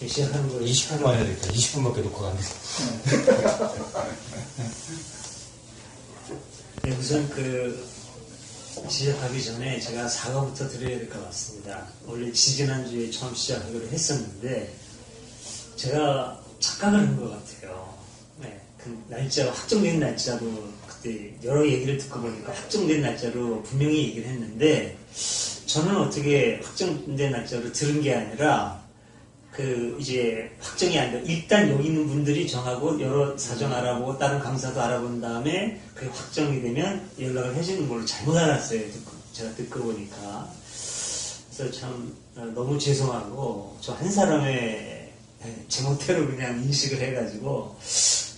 시작하는 거예요. 20분만 해야 되겠다. 20분밖에 녹화가 안 돼. 네, 우선 시작하기 전에 제가 사과부터 드려야 될 것 같습니다. 원래 지지난주에 처음 시작하기로 했었는데 제가 착각을 한 것 같아요. 네, 그 날짜, 확정된 날짜로 그때 여러 얘기를 듣고 보니까 확정된 날짜로 분명히 얘기를 했는데 저는 어떻게 확정된 날짜로 들은 게 아니라 이제 확정이 안 돼. 일단 여기 있는 분들이 정하고 여러 사정 알아보고 다른 강사도 알아본 다음에 그게 확정이 되면 연락을 해주는 걸로 잘못 알았어요. 제가 듣고 보니까. 그래서 참 너무 죄송하고 저 한 사람의 제멋대로 그냥 인식을 해가지고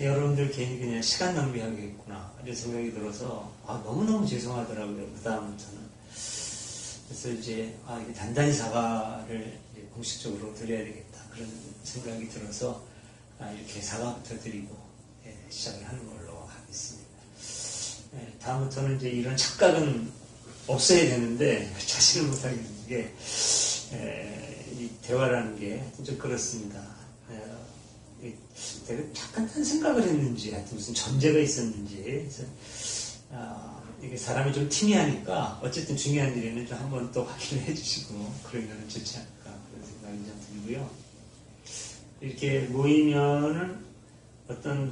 여러분들 괜히 그냥 시간 낭비하겠구나 이런 생각이 들어서 너무너무 죄송하더라고요. 그 다음부터는. 그래서 이제 이게 단단히 사과를 공식적으로 드려야 되겠다 그런 생각이 들어서 이렇게 사과부터 드리고 시작을 하는 걸로 하겠습니다. 다음부터는 이제 이런 착각은 없어야 되는데 자신을 못하겠는 게 이 대화라는 게 좀 그렇습니다. 내가 착각한 생각을 했는지 하여튼 무슨 전제가 있었는지 그래서 이게 사람이 좀 티미하니까 어쨌든 중요한 일에는 좀 한번 또 확인을 해주시고 그러면 좋지 않을까 그런 생각이 좀 들고요. 이렇게 모이면은 어떤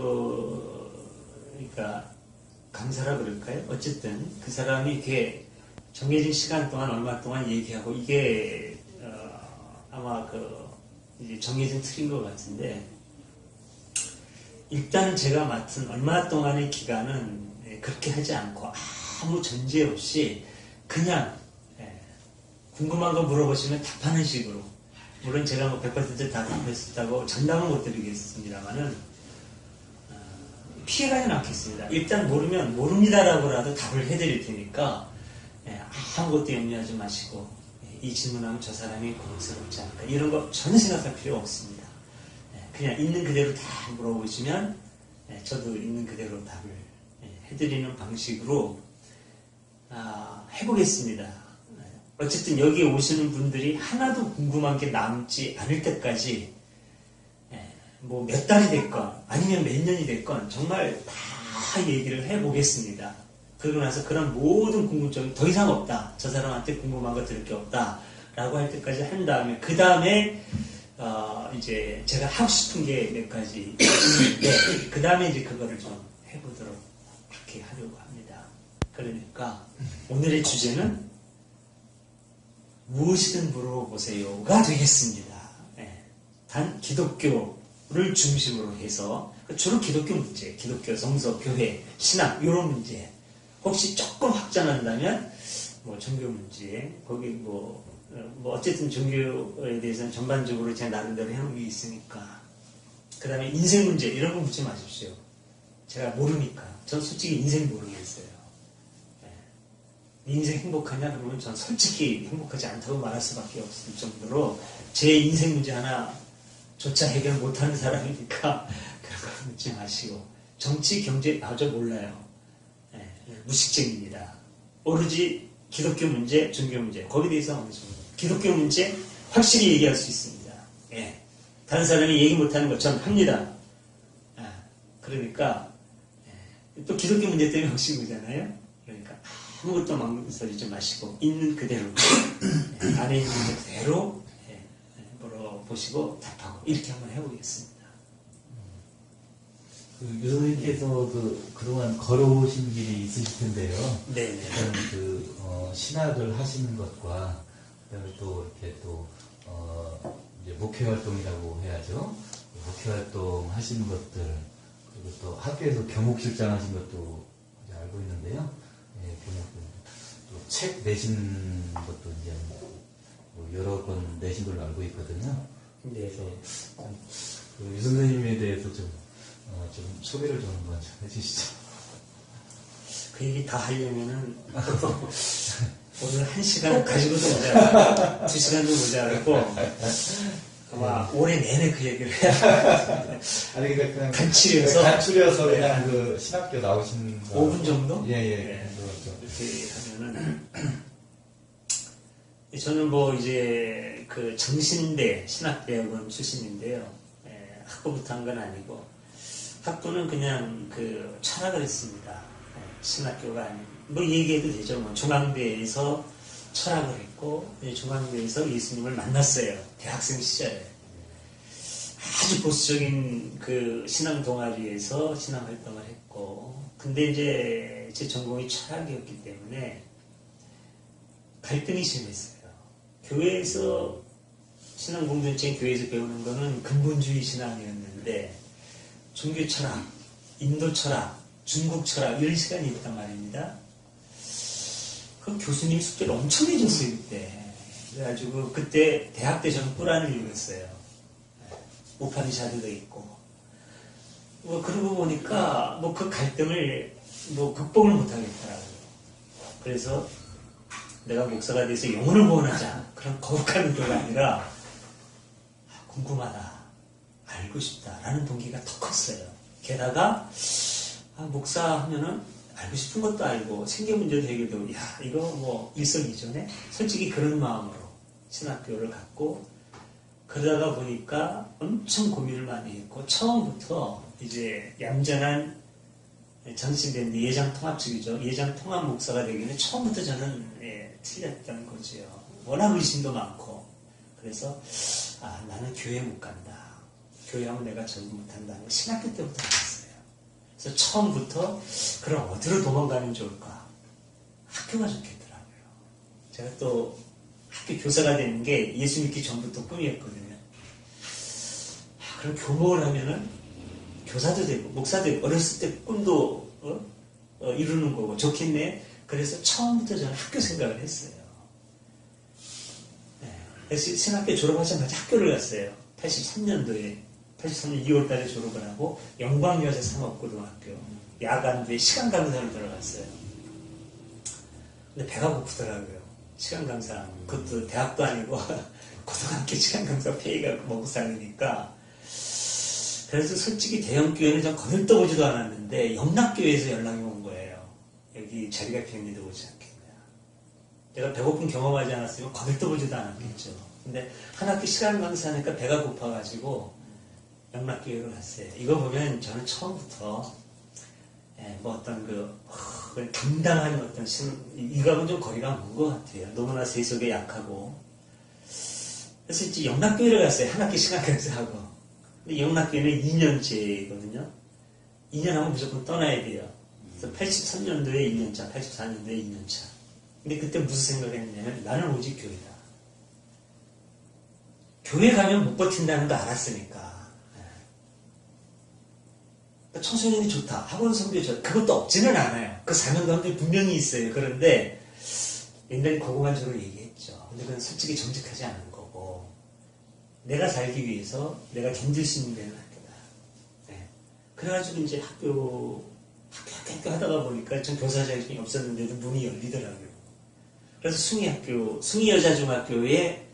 그러니까 강사라 그럴까요? 어쨌든 그 사람이 이렇게 정해진 시간 동안 얼마 동안 얘기하고 이게 아마 이제 정해진 틀인 것 같은데 일단 제가 맡은 얼마 동안의 기간은 그렇게 하지 않고 아무 전제 없이 그냥 궁금한 거 물어보시면 답하는 식으로 물론 제가 뭐 100% 다 답했다고 장담은 못 드리겠습니다만은 피해가진 않겠습니다. 일단 모르면 모릅니다라고라도 답을 해드릴 테니까 아무것도 염려하지 마시고 이 질문하면 저 사람이 곤혹스럽지 않을까 이런 거 전혀 생각할 필요 없습니다. 그냥 있는 그대로 다 물어보시면 저도 있는 그대로 답을 해드리는 방식으로 해보겠습니다. 어쨌든 여기 오시는 분들이 하나도 궁금한 게 남지 않을 때까지 뭐 몇 달이 됐건 아니면 몇 년이 됐건 정말 다 얘기를 해보겠습니다. 그러고 나서 그런 모든 궁금증이 더 이상 없다. 저 사람한테 궁금한 거 들을 게 없다. 라고 할 때까지 한 다음에 그 다음에 이제 제가 하고 싶은 게 몇 가지 있는데 그 다음에 이제 그거를 좀 해보도록 그렇게 하려고 합니다. 그러니까 오늘의 주제는 무엇이든 물어보세요가 되겠습니다. 단 기독교를 중심으로 해서 주로 기독교 문제, 기독교 성서, 교회, 신학 이런 문제 혹시 조금 확장한다면 뭐 종교 문제 거기 뭐 어쨌든 종교에 대해서는 전반적으로 제 나름대로 해놓은 게 있으니까 그 다음에 인생 문제 이런 거 묻지 마십시오. 제가 모르니까. 전 솔직히 인생 모르겠어요. 인생 행복하냐 그러면 전 솔직히 행복하지 않다고 말할 수밖에 없을 정도로 제 인생 문제 하나조차 해결 못하는 사람이니까 그런 거 묻지 마시고 정치, 경제 저 몰라요. 무식증입니다. 오로지 기독교 문제, 종교 문제 거기에 대해서 어느 정도 기독교 문제 확실히 얘기할 수 있습니다. 다른 사람이 얘기 못하는 것처럼 합니다. 그러니까 또 기독교 문제 때문에 오신 거잖아요. 그러니까 아무것도 망설이지 마시고 있는 그대로 안에 있는 그대로 물어보시고 답하고 이렇게 한번 해보겠습니다. 유선님께서 그동안 걸어오신 길이 있으실 텐데요. 네네. 신학을 하시는 것과 그다음에 또 이렇게 이제 목회 활동이라고 해야죠. 목회 활동 하시는 것들 그리고 또 학교에서 교목실장 하신 것도 이제 알고 있는데요. 또 책 내신 것도 이제 뭐 여러 권 내신 걸로 알고 있거든요. 네. 그래서 유 선생님에 대해서 좀 소개를 좀 한번 해주시죠. 그 얘기 다 하려면은 오늘 1시간 가지고도 모자라고 2시간도 모자라고 아마 올해 내내 그 얘기를 해야 아니 그러니까 그냥 간추려서 그냥 그 신학교 나오신 5분 정도? 예. 이렇게 하면은 저는 뭐 이제 그 정신대 신학대학원 출신인데요. 학부부터 한 건 아니고 학부는 그냥 그 철학을 했습니다. 신학교가 아닌 뭐 얘기해도 되죠. 뭐 중앙대에서 철학을 했고 중앙대에서 예수님을 만났어요. 대학생 시절에 아주 보수적인 그 신앙 동아리에서 신앙 활동을 했고 근데 이제 제 전공이 철학이었기 때문에 갈등이 심했어요. 교회에서 신앙 공동체인 교회에서 배우는 거는 근본주의 신앙이었는데 종교 철학, 인도 철학, 중국 철학 이런 시간이 있단 말입니다. 그 교수님 숙제를 엄청 해줬어요 그때. 그래가지고 그때 대학 때 저는 꾸란을 읽었어요. 우파니샤드도 있고. 뭐 그러고 보니까 뭐 그 갈등을 뭐 극복을 못하겠더라고요. 그래서 내가 목사가 돼서 영혼을 구원하자 그런 거룩한 의도가 아니라 궁금하다, 알고 싶다라는 동기가 더 컸어요. 게다가 목사 하면은 알고 싶은 것도 알고 생계 문제도 해결되고 야 이거 뭐 일석이조네. 솔직히 그런 마음으로 신학교를 갔고 그러다가 보니까 엄청 고민을 많이 했고 처음부터 이제 얌전한 정신된 예장통합적이죠. 예장통합 목사가 되기는 처음부터 저는 틀렸던 거죠. 워낙 의심도 많고 그래서 나는 교회 못 간다. 교회하면 내가 적응 못한다는 걸 신학교 때부터 알았어요. 그래서 처음부터 그럼 어디로 도망가면 좋을까? 학교가 좋겠더라고요. 제가 또 학교 교사가 되는 게 예수 믿기 전부터 꿈이었거든요. 그럼 교목을 하면은 교사도 되고 목사도 되고 어렸을 때 꿈도 이루는 거고 좋겠네. 그래서 처음부터 저는 학교 생각을 했어요. 그래서 신학교 졸업하자마자 학교를 갔어요. 83년도에 83년 2월 달에 졸업을 하고 영광여자 상업고등학교 야간부에 시간 강사로 들어갔어요. 근데 배가 고프더라고요. 시간 강사 그것도 대학도 아니고 고등학교 시간 강사 페이가 먹고 살으니까 그래서 솔직히 대형교회는 좀 거들떠보지도 않았는데 영락교회에서 연락이 온 거예요. 여기 자리가 비었는데 오지 않겠냐. 내가 배고픈 경험하지 않았으면 거들떠보지도 않았겠죠. 근데 한 학기 시간 강사하니까 배가 고파가지고 영락교회로 갔어요. 이거 보면 저는 처음부터 뭐 어떤 감당하는 어떤 이거하고는 좀 거리가 먼 것 같아요. 너무나 세속에 약하고. 그래서 이제 영락교회를 갔어요. 한 학기 시간 강사하고. 근데 영락교회는 2년제거든요. 2년 하면 무조건 떠나야 돼요. 그래서 83년도에 1년차, 84년도에 2년차. 근데 그때 무슨 생각을 했냐면 나는 오직 교회다. 교회 가면 못 버틴다는 거 알았으니까. 청소년이 좋다. 학원 선교 좋다. 그것도 없지는 않아요. 그 사명감도 분명히 있어요. 그런데 옛날에 고공한적으로 얘기했죠. 근데 그건 솔직히 정직하지 않은 거고 내가 살기 위해서 내가 견딜 수 있는 데는 학교다. 그래가지고 이제 학교 하다가 보니까 전 교사 자격증이 없었는데도 문이 열리더라고요. 그래서 숭이여자중학교에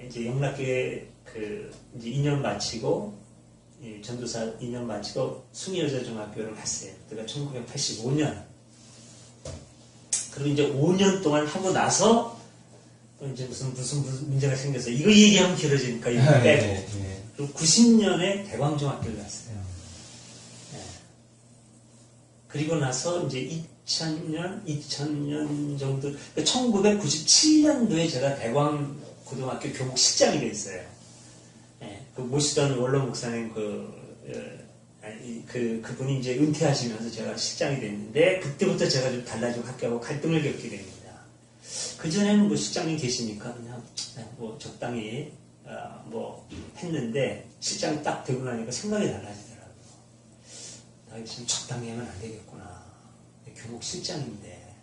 이제 영락교회 이제 2년 마치고 전도사 2년 마치고 숭이여자중학교를 갔어요. 그때가 1985년. 그리고 이제 5년 동안 하고 나서 또 이제 무슨 문제가 생겨서 이거 얘기하면 길어지니까 이거 빼고. 그리고 90년에 대광중학교를 갔어요. 그리고 나서 이제 2000년 정도, 1997년도에 제가 대광고등학교 교목 실장이 됐어요. 그 모시던 원로 목사님 그분이 이제 은퇴하시면서 제가 실장이 됐는데 그때부터 제가 좀 달라지고 학교하고 갈등을 겪게 됩니다. 그전에는 뭐 실장님 계시니까 그냥 뭐 적당히 뭐 했는데 실장이 딱 되고 나니까 생각이 달라지더라고요. 나 지금 적당히 하면 안 되겠구나. 교목 실장인데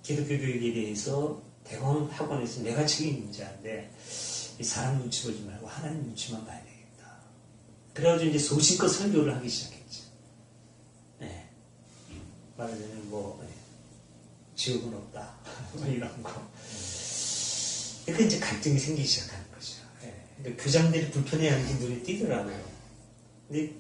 기독교 교육에 대해서 대광 학원에서 내가 책임자인데 이 사람 눈치 보지 말고 하나님 눈치만 봐야 되겠다. 그래가지고 이제 소신껏 설교를 하기 시작했죠. 말하자면 지옥은 없다. 뭐 이런 거. 그러니까 이제 갈등이 생기기 시작하는 거죠. 그러니까 교장들이 불편해하는 게 눈에 띄더라고요. 근데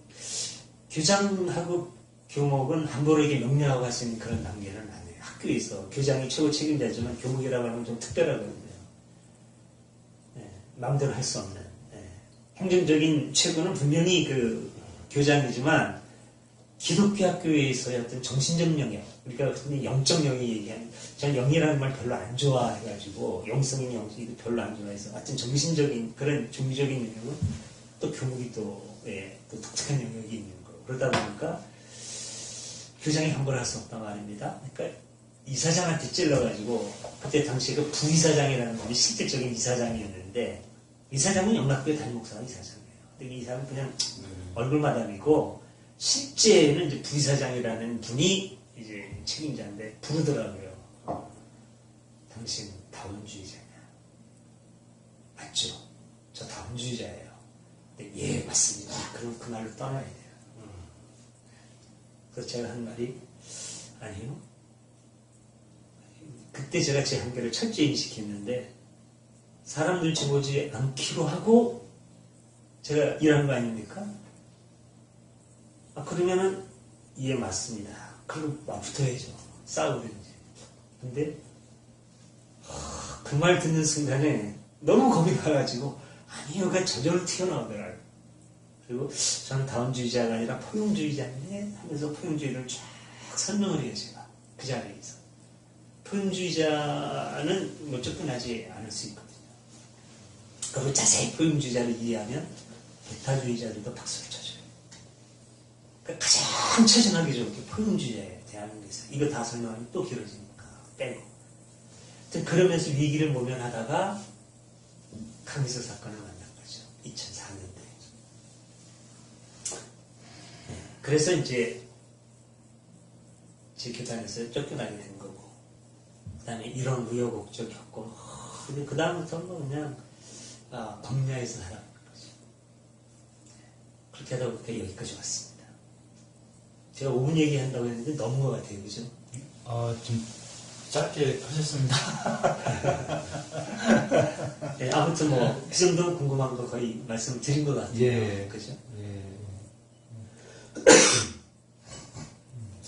교장하고 교목은 함부로에게 명령하고 할 수 있는 그런 단계는 아니에요. 학교에서 교장이 최고 책임자지만 교목이라고 하면 좀 특별하거든요. 마음대로 할 수 없는 행정적인 최고는 분명히 그 교장이지만 기독교 학교에서의 어떤 정신적 영역, 우리가 흔히 영적 영역 얘기하는, 저는 영이라는 말 별로 안 좋아해가지고 영성인 영이 별로 안 좋아해서 하여튼 정신적인 그런 종교적인 영역은 또 교목이 또 독특한 영역이 있는 거. 그러다 보니까 교장이 함부로 할 수 없단 말입니다. 그러니까 이사장한테 찔러가지고 그때 당시 그 부이사장이라는 분이 실질적인 이사장이었는데 이사장은 영락교회 담임 목사가 이사장이에요. 근데 이 사람은 그냥 얼굴마담이고 실제는 이제 부이사장이라는 분이 이제 책임자인데 부르더라고요. 당신 다원주의자냐? 맞죠? 저 다원주의자예요. 근데 예 맞습니다. 그럼 그 말로 떠나야 돼요. 그래서 제가 한 말이 아니요. 그때 제가 제 한계를 철저히 인식했는데 사람 눈치 보지 않기로 하고 제가 일하는 거 아닙니까? 그러면은 예 맞습니다. 그럼 붙어야죠. 싸우든지. 근데 그 말 듣는 순간에 너무 겁이 나가지고 아니요가 저절로 튀어나오더라고요. 그리고 저는 다원주의자가 아니라 포용주의자인데 하면서 포용주의를 쫙 설명을 해요. 제가 그 자리에서. 포용주의자는 뭐 접근하지 않을 수 있거든요. 그리고 자세히 포용주의자를 이해하면 배타주의자들도 박수를 쳐줘요. 그러니까 가장 최선하게 좋게 포용주의자예요. 대한민국에서. 이거 다 설명하면 또 길어지니까 빼고. 그러면서 위기를 모면하다가 강미서 사건을 만난 거죠. 2004년도에. 그래서 이제 제 교단에서 쫓겨나게 된 거고 그 다음에 이런 우여곡절 겪고 근데 그 다음부터는 뭐 그냥 광야에서 살아가는 거죠. 그렇게 하다 보니까 여기까지 왔습니다. 제가 5분 얘기한다고 했는데 넘은 것 같아요. 그죠? 좀 짧게 하셨습니다. 네, 아무튼 뭐 그 정도 궁금한 거 거의 말씀드린 것 같아요. 예. 그죠? 예.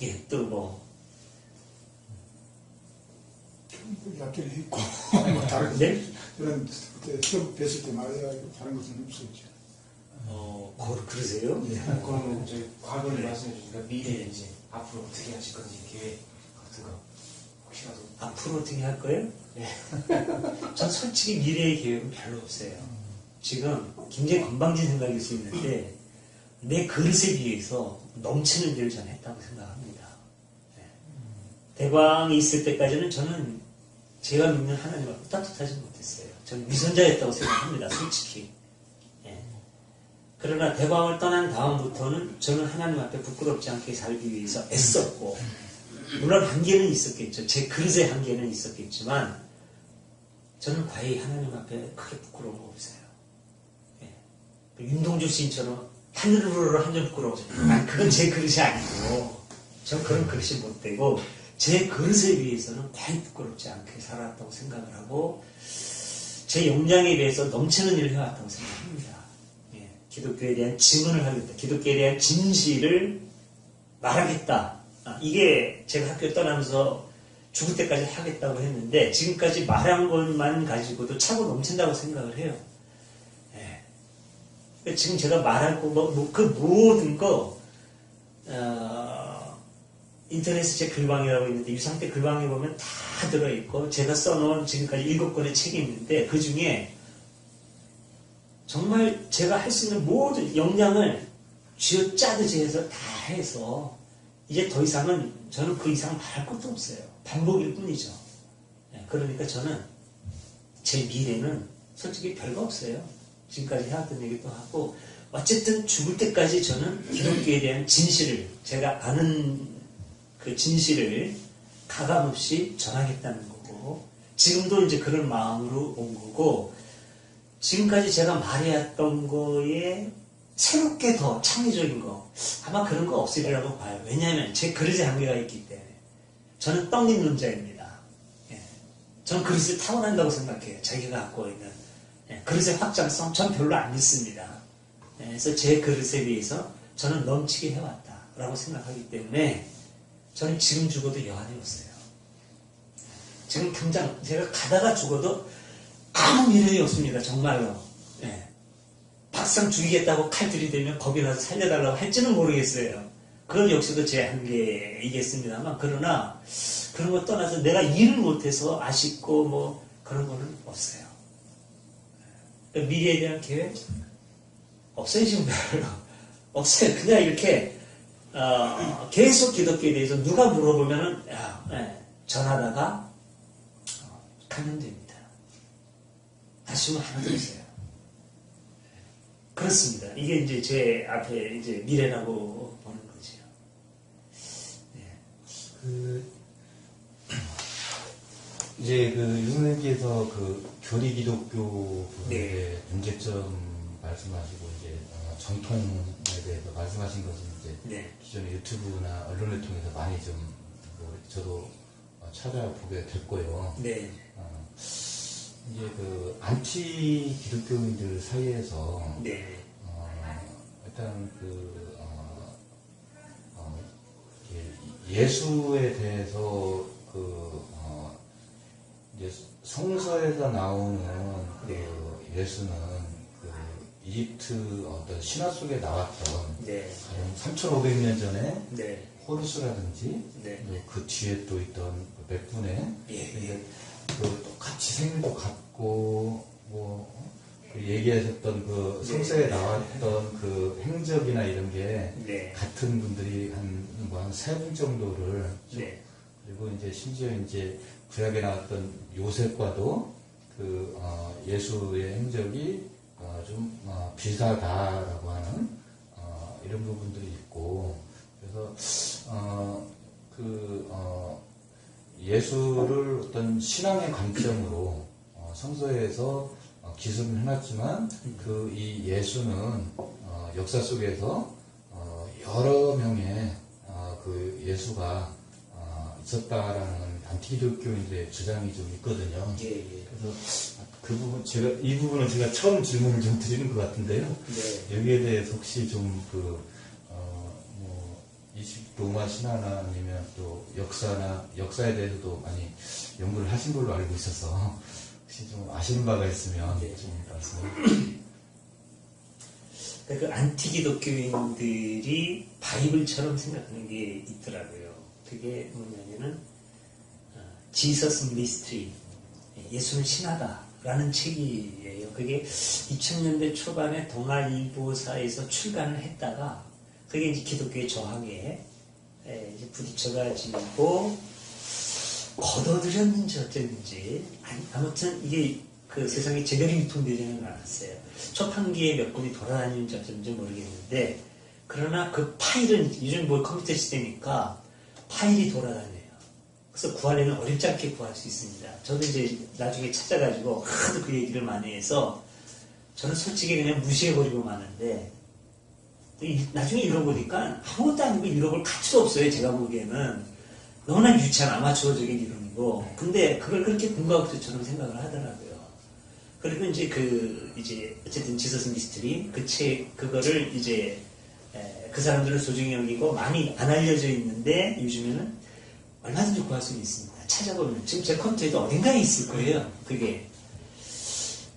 예, 또 뭐 약기를 했고 뭐 다른 네? 그런 그때 시험 뵀을 때 말해야 다른 것은 없었죠. 그러세요? 예. 그러면 이제 과거를 네. 말씀해 주시니까 미래 네. 이제 앞으로 어떻게 하실 건지 계획 같은 거 혹시라도. 앞으로 어떻게 할 거예요? 네. 전 솔직히 미래의 계획은 별로 없어요. 지금 굉장히 건방진 생각일 수 있는데 내 그릇에 비해서 넘치는 일을 전 했다고 생각합니다. 네. 대광이 있을 때까지는 저는 제가 믿는 하나님하고 따뜻하지 못했어요. 저는 위선자였다고 생각합니다. 솔직히. 예. 그러나 대광을 떠난 다음부터는 저는 하나님 앞에 부끄럽지 않게 살기 위해서 애썼고 물론 한계는 있었겠죠. 제 그릇의 한계는 있었겠지만 저는 과히 하나님 앞에 크게 부끄러운 거 없어요. 예. 윤동주 시인처럼 하늘으로 한 점 부끄러워서 그건 제 그릇이 아니고 전 그런 그릇이 못 되고 제 그릇에 비해서는 과히 부끄럽지 않게 살아왔다고 생각을 하고 제 역량에 비해서 넘치는 일을 해왔다고 생각합니다. 예. 기독교에 대한 증언을 하겠다. 기독교에 대한 진실을 말하겠다. 이게 제가 학교 떠나면서 죽을 때까지 하겠다고 했는데 지금까지 말한 것만 가지고도 차고 넘친다고 생각을 해요. 예. 지금 제가 말할 거, 그 모든 거 인터넷에 제 글방이라고 있는데 유상태 글방에 보면 다 들어있고 제가 써놓은 지금까지 7권의 책이 있는데 그 중에 정말 제가 할 수 있는 모든 역량을 쥐어짜듯이 해서 다 해서 이제 더 이상은 저는 그 이상 말할 것도 없어요. 반복일 뿐이죠. 그러니까 저는 제 미래는 솔직히 별거 없어요. 지금까지 해왔던 얘기도 하고 어쨌든 죽을 때까지 저는 기독교에 대한 진실을 제가 아는 그 진실을 가감없이 전하겠다는 거고 지금도 이제 그런 마음으로 온 거고 지금까지 제가 말해왔던 거에 새롭게 더 창의적인 거 아마 그런 거 없으리라고 봐요. 왜냐하면 제 그릇에 한계가 있기 때문에 저는 떡잎론자입니다. 예. 저는 그릇을 타고난다고 생각해요. 자기가 갖고 있는 그릇의 확장성 전 별로 안 믿습니다. 예. 그래서 제 그릇에 비해서 저는 넘치게 해왔다라고 생각하기 때문에 저는 지금 죽어도 여한이 없어요. 지금 당장 제가 가다가 죽어도 아무 미련이 없습니다. 정말로. 예. 박상 죽이겠다고 칼 들이대면 겁이 나서 살려달라고 할지는 모르겠어요. 그건 역시도 제 한계이겠습니다만, 그러나 그런 거 떠나서 내가 일을 못해서 아쉽고 뭐 그런 거는 없어요. 미래에 대한 계획 없어요. 지금 별로 없어요. 그냥 이렇게 계속 기독교에 대해서 누가 물어보면은 전하다가 가면 됩니다. 아쉬움은 하나도 없어요. 그렇습니다. 이게 이제 제 앞에 이제 미래라고 보는 거죠. 이제 유선생님께서 교리 기독교 네. 문제점 말씀하시고 이제 정통에 대해서 말씀하신 것은 이제 네. 기존의 유튜브나 언론을 통해서 많이 좀 저도 찾아보게 됐고요. 네. 이제 안티 기독교인들 사이에서 네. 일단 예수에 대해서 이제 성서에서 나오는 예수는 이집트 어떤 신화 속에 나왔던 네. 3,500년 전에 네. 호루스라든지 네. 그 뒤에 또 있던 몇 분의 예. 똑같이 생일도 같고 얘기하셨던 성서에 나왔던 행적이나 이런 게 네. 같은 분들이 한 세 분 정도를 네. 그리고 이제 심지어 이제 구약에 나왔던 요셉과도 예수의 행적이 좀 비슷하다라고 하는 이런 부분들이 있고 그래서 예수를 어떤 신앙의 관점으로 성서에서 기술을 해놨지만 이 예수는 역사 속에서 여러 명의 예수가 있었다라는 안티기독교인들의 주장이 좀 있거든요. 예. 그래서 이 부분은 제가 처음 질문을 좀 드리는 것 같은데요. 네. 여기에 대해서 혹시 좀 이집 로마 신화나 아니면 또 역사에 대해서도 많이 연구를 하신 걸로 알고 있어서 혹시 좀 아시는 바가 있으면 좀 말씀해. 그 안티기독교인들이 바이블처럼 생각하는 게 있더라고요. 그게 뭐냐면은 지서스 미스트리, 예수는 신하다라는 책이에요. 그게 2000년대 초반에 동아일보사에서 출간을 했다가 그게 이제 기독교의 저항에 이제 부딪혀가지고 걷어들였는지 어쨌는지 아무튼 이게 세상에 제대로 유통되지는 않았어요. 초판기에 몇 권이 돌아다니는지 어쩐지 모르겠는데 그러나 그 파일은 요즘 컴퓨터 시대니까 파일이 돌아다녀요. 그래서 구하려면 어렵지 않게 구할 수 있습니다. 저도 이제 나중에 찾아가지고 하도 그 얘기를 많이 해서 저는 솔직히 그냥 무시해버리고 마는데 나중에 읽어보니까 아무것도 아니고 읽어볼 가치도 없어요. 제가 보기에는 너무나 유치한 아마추어적인 이론이고 근데 그걸 그렇게 공과학적처럼 생각을 하더라고요. 그리고 이제 어쨌든 지서스 미스트리 그거를 이제 그 사람들은 소중히 여기고 많이 안 알려져 있는데 요즘에는 얼마든지 구할 수 있습니다. 찾아보면 지금 제 컴퓨터에도 어딘가에 있을 거예요. 그게.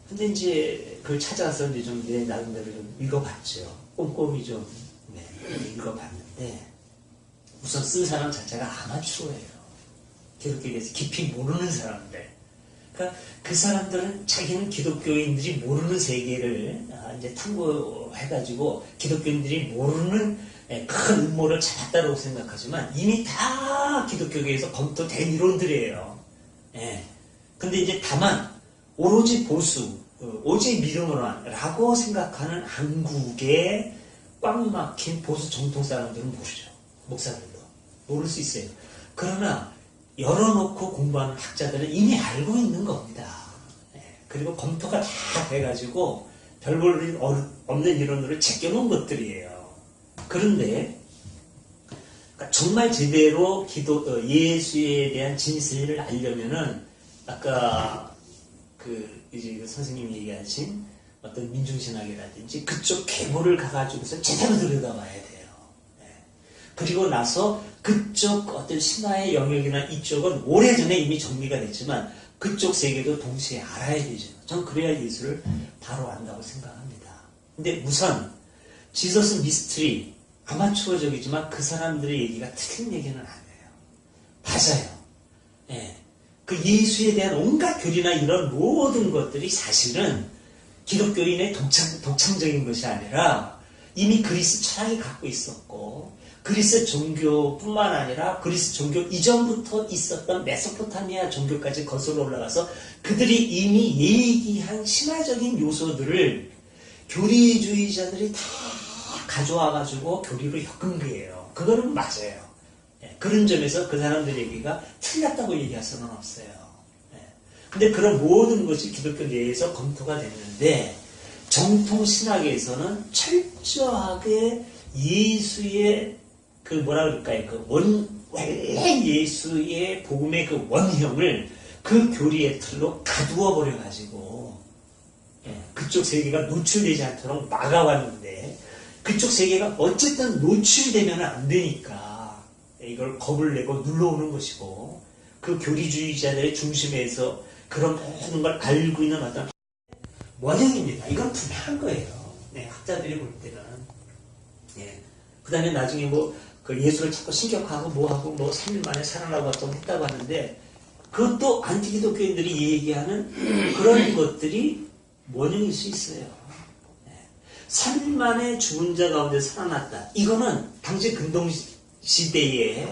근데 이제 그걸 찾아서 이제 좀 내 나름대로 좀 읽어봤죠. 꼼꼼히 좀 읽어봤는데 우선 쓴 사람 자체가 아마추어예요. 기독교에 대해서 깊이 모르는 사람들. 그러니까 그 사람들은 자기는 기독교인들이 모르는 세계를 이제 탐구해가지고 기독교인들이 모르는 큰 음모를 찾았다고 생각하지만 이미 다 기독교계에서 검토된 이론들이에요. 근데 이제 다만 오로지 보수, 오직 믿음으로라고 생각하는 한국의 꽉 막힌 보수 정통 사람들은 모르죠. 목사들도 모를 수 있어요. 그러나 열어놓고 공부하는 학자들은 이미 알고 있는 겁니다. 그리고 검토가 다 돼가지고 별 볼 일 없는 이론으로 제껴놓은 것들이에요. 그런데 정말 제대로 예수에 대한 진실을 알려면은 아까 이제 선생님이 얘기하신 어떤 민중신학이라든지 그쪽 계보를 가가지고서 제대로 들여다봐야 돼요. 그리고 나서 그쪽 어떤 신화의 영역이나 이쪽은 오래전에 이미 정리가 됐지만 그쪽 세계도 동시에 알아야 되죠. 전 그래야 예수를 바로 안다고 생각합니다. 근데 우선 지저스 미스트리 아마추어적이지만 그 사람들의 얘기가 틀린 얘기는 아니에요. 맞아요. 예. 그 예수에 대한 온갖 교리나 이런 모든 것들이 사실은 기독교인의 독창적인 것이 아니라 이미 그리스 철학이 갖고 있었고 그리스 종교뿐만 아니라 그리스 종교 이전부터 있었던 메소포타미아 종교까지 거슬러 올라가서 그들이 이미 얘기한 신화적인 요소들을 교리주의자들이 다 가져와가지고 교리로 엮은 거예요. 그거는 맞아요. 예, 그런 점에서 그 사람들 얘기가 틀렸다고 얘기할 수는 없어요. 예, 근데 그런 모든 것이 기독교 내에서 검토가 됐는데 정통 신학에서는 철저하게 예수의 그 뭐라 그럴까요? 그 원래 예수의 복음의 그 원형을 그 교리의 틀로 가두어 버려가지고 예, 그쪽 세계가 노출되지 않도록 막아왔는데 그쪽 세계가 어쨌든 노출되면 안 되니까 이걸 겁을 내고 눌러오는 것이고 그 교리주의자들의 중심에서 그런 모든 걸 알고 있는 어떤 원형입니다. 이건 분명한 거예요. 네, 학자들이 볼 때는. 예. 그 다음에 나중에 그 예수를 자꾸 신격하고 뭐하고 3일 만에 살아나고 했다고 하는데 그것도 안티기독교인들이 얘기하는 그런 것들이 원형일 수 있어요. 3일 만에 죽은 자 가운데 살아났다. 이거는 당시 근동시대에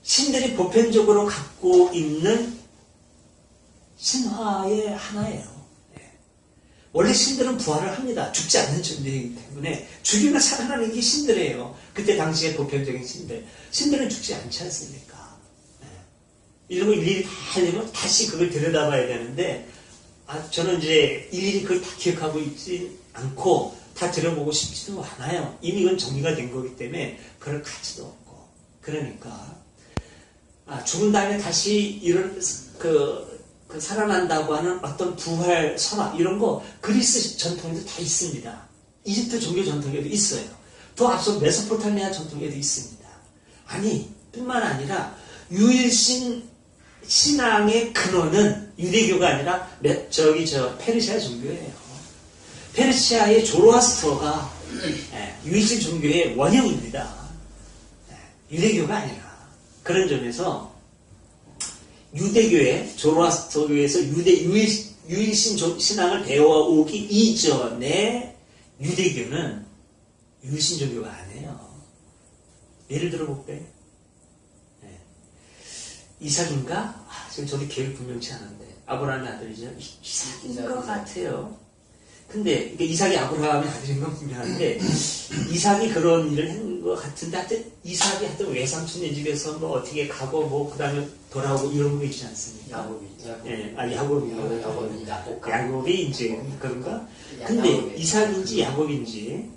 신들이 보편적으로 갖고 있는 신화의 하나예요. 원래 신들은 부활을 합니다. 죽지 않는 존재이기 때문에 죽이면 살아나는 게 신들이에요. 그때 당시에 보편적인 신들. 신들은 죽지 않지 않습니까? 이런 거 일일이 다 하려면 다시 그걸 들여다봐야 되는데 저는 이제 일일이 그걸 다 기억하고 있지 않고 다 들어보고 싶지도 않아요. 이미 이건 정리가 된 거기 때문에 그럴 가치도 없고. 그러니까 죽은 다음에 다시 이런 그 살아난다고 하는 어떤 부활 선화 이런 거 그리스 전통에도 다 있습니다. 이집트 종교 전통에도 있어요. 더 앞서 메소포타미아 전통에도 있습니다. 아니 뿐만 아니라 유일신 신앙의 근원은 유대교가 아니라 페르시아 종교예요. 페르시아의 조로아스터가 유일신 종교의 원형입니다. 유대교가 아니라. 그런 점에서 유대교의 조로아스터교에서 유일신 신앙을 배워오기 이전에 유대교는 유일신 종교가 아니에요. 예를 들어볼까요? 이삭인가? 지금 저도 기억이 분명치 않은데 아브라함의 아들이죠. 이삭인 것 같아요. 근데 이삭이 아브라함의 아들인 건 분명한데 이삭이 그런 일을 한 것 같은데 하여튼 이삭이 하여튼 외삼촌네 집에서 어떻게 가고 그 다음에 돌아오고 이런 거 있지 않습니까? 야곱이 이제 그런가? 근데 이삭인지 야곱인지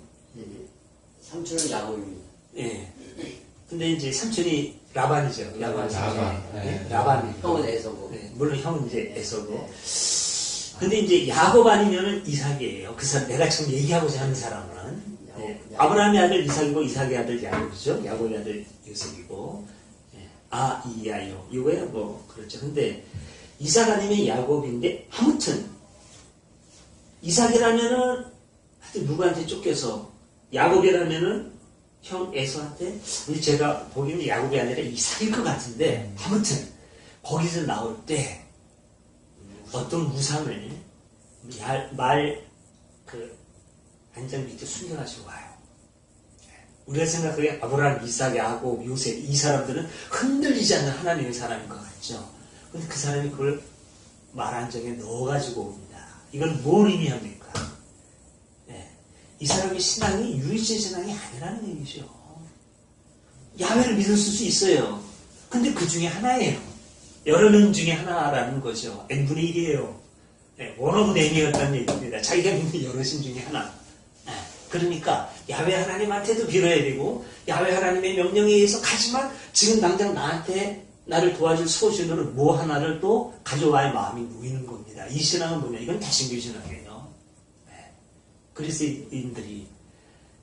삼촌은 야곱입니다. 예. 근데 이제 삼촌이 라반이죠. 라반이. 형은 에서고. 네, 물론 형은 이제 에서고. 근데 이제 야곱 아니면은 이삭이에요. 그 사람, 내가 지금 얘기하고자 하는 사람은. 아브라함의 아들 이삭이고, 이삭의 아들 야곱이죠. 야곱의 아들 요셉이고. 이야요. 이거야 그렇죠. 근데 이삭 아니면 야곱인데, 아무튼, 이삭이라면은, 하여튼 누구한테 쫓겨서, 야곱이라면은, 형 에서한테, 제가 보기에는 야곱이 아니라 이삭일 것 같은데, 아무튼, 거기서 나올 때, 어떤 우상을 안장 밑에 숨겨가지고 와요. 우리가 생각하기에 아브라함, 이삭, 야곱, 요셉 이 사람들은 흔들리지 않는 하나님의 사람인 것 같죠. 근데 그 사람이 그걸 말한장에 넣어가지고 옵니다. 이건 뭘 의미합니까? 이 사람의 신앙이 유일신 신앙이 아니라는 얘기죠. 야훼를 믿을 수 있어요. 근데 그 중에 하나예요. 여러 명 중에 하나라는 거죠. n분의 1이에요. 원 오브 N이었다는 얘기입니다. 자기가 믿는 여러 신 중에 하나. 그러니까 야훼 하나님한테도 빌어야 되고 야훼 하나님의 명령에 의해서 가지만 지금 당장 나를 도와줄 소신으로 뭐 하나를 또 가져와야 마음이 놓이는 겁니다. 이 신앙은 뭐냐? 이건 다신교 신앙이에요. 그리스인들이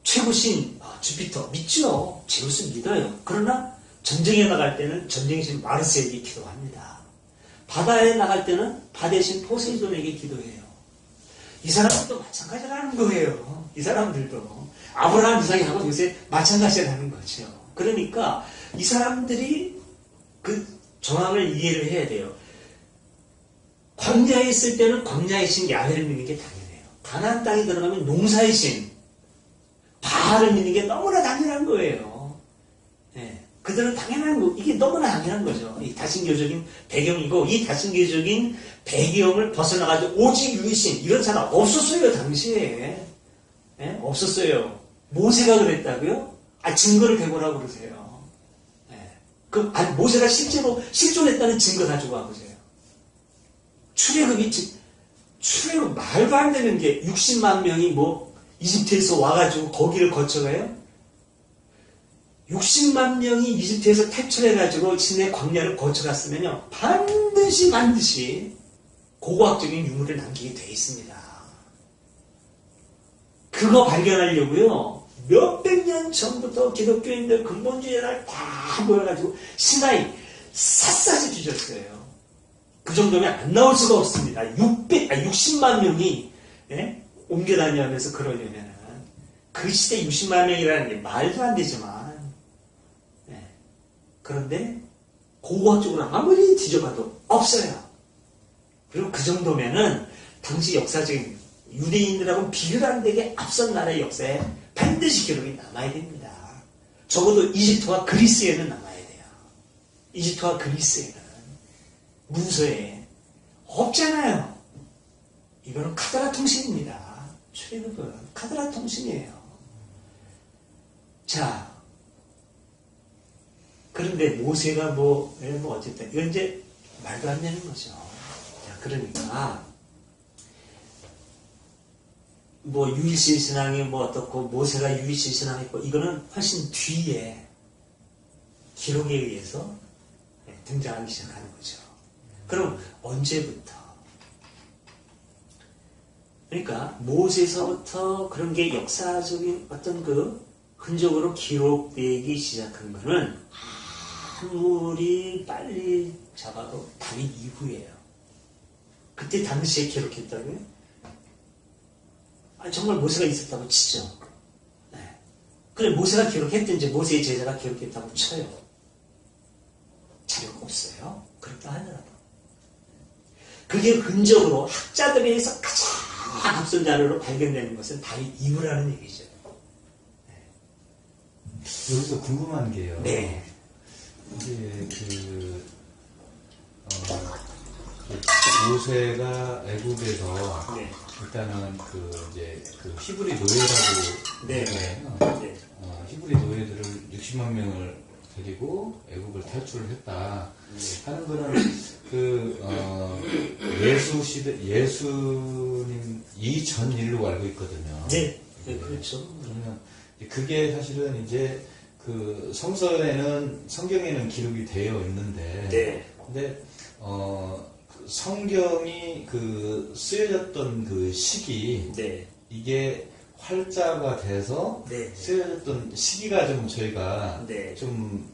최고신 주피터 믿죠. 제우스 믿어요. 그러나 전쟁에 나갈 때는 전쟁신 마르스에게 기도합니다. 바다에 나갈 때는 바대신 포세이돈에게 기도해요. 이 사람들도 마찬가지라는 거예요. 이 사람들도. 아브라함, 이삭하고 요새 마찬가지라는 거죠. 그러니까 이 사람들이 그 정황을 이해를 해야 돼요. 광야에 있을 때는 광야의 신 야훼를 믿는 게 당연해요. 가나안 땅에 들어가면 농사의 신 바알을 믿는 게 너무나 당연한 거예요. 예, 그들은 당연한 거, 이게 너무나 당연한 거죠. 이 다신교적인 배경이고, 이 다신교적인 배경을 벗어나가지고 오직 유일신 이런 사람 없었어요. 당시에. 예? 없었어요. 모세가 그랬다고요? 증거를 대보라고 그러세요. 예. 모세가 실제로 실존했다는 증거 가지고 와보세요. 출애굽 말도 안 되는 게 60만 명이 이집트에서 와가지고 거기를 거쳐가요? 60만 명이 이집트에서 탈출해가지고 시내 광야를 거쳐갔으면요, 반드시 고고학적인 유물을 남기게 돼 있습니다. 그거 발견하려고요, 몇백 년 전부터 기독교인들 근본주의자를 다 모여가지고 시나이 샅샅이 뒤졌어요. 그 정도면 안 나올 수가 없습니다. 60만 명이, 예? 옮겨 다니면서 그러려면은. 그 시대 60만 명이라는 게 말도 안 되지만, 예. 그런데, 고고학적으로 아무리 뒤져봐도 없어요. 그리고 그 정도면은, 당시 역사적인 유대인들하고 비교도 안 되게 앞선 나라의 역사에 반드시 기록이 남아야 됩니다. 적어도 이집트와 그리스에는 남아야 돼요. 이집트와 그리스에는. 문서에 없잖아요. 이거는 카드라 통신입니다. 출애굽은 카드라 통신이에요. 자, 그런데 모세가 어쨌든 이건 이제 말도 안 되는 거죠. 자, 그러니까 유일신 신앙이 어떻고 모세가 유일신 신앙했고 이거는 훨씬 뒤에 기록에 의해서 등장하기 시작하는 거죠. 그럼 언제부터? 그러니까 모세서부터 그런 게 역사적인 어떤 그 흔적으로 기록되기 시작한 거는 아무리 빨리 잡아도 다윗 이후예요. 그때 당시에 기록했다고요? 정말 모세가 있었다고 치죠. 네. 그래, 모세가 기록했든지 모세의 제자가 기록했다고 쳐요. 자료가 없어요. 그렇다 하더라도. 그게 흔적으로 학자들에 의해서 가장 앞선 자료로 발견되는 것은 다윗 이후라는 얘기죠. 네. 여기서 궁금한 게요. 네. 이제 모세가 애국에서 네. 일단은 히브리 노예라고 네. 해요. 네. 히브리 노예들을 60만 명을 데리고 애국을 탈출을 했다 하는 거는 예수 시대 예수님 이전 일로 알고 있거든요. 네. 네, 그렇죠. 그러면 그게 사실은 이제 그 성경에는 기록이 되어 있는데, 네. 근데 성경이 쓰여졌던 그 시기, 네. 이게 활자가 돼서 네. 쓰여졌던 시기가 좀 저희가 네. 좀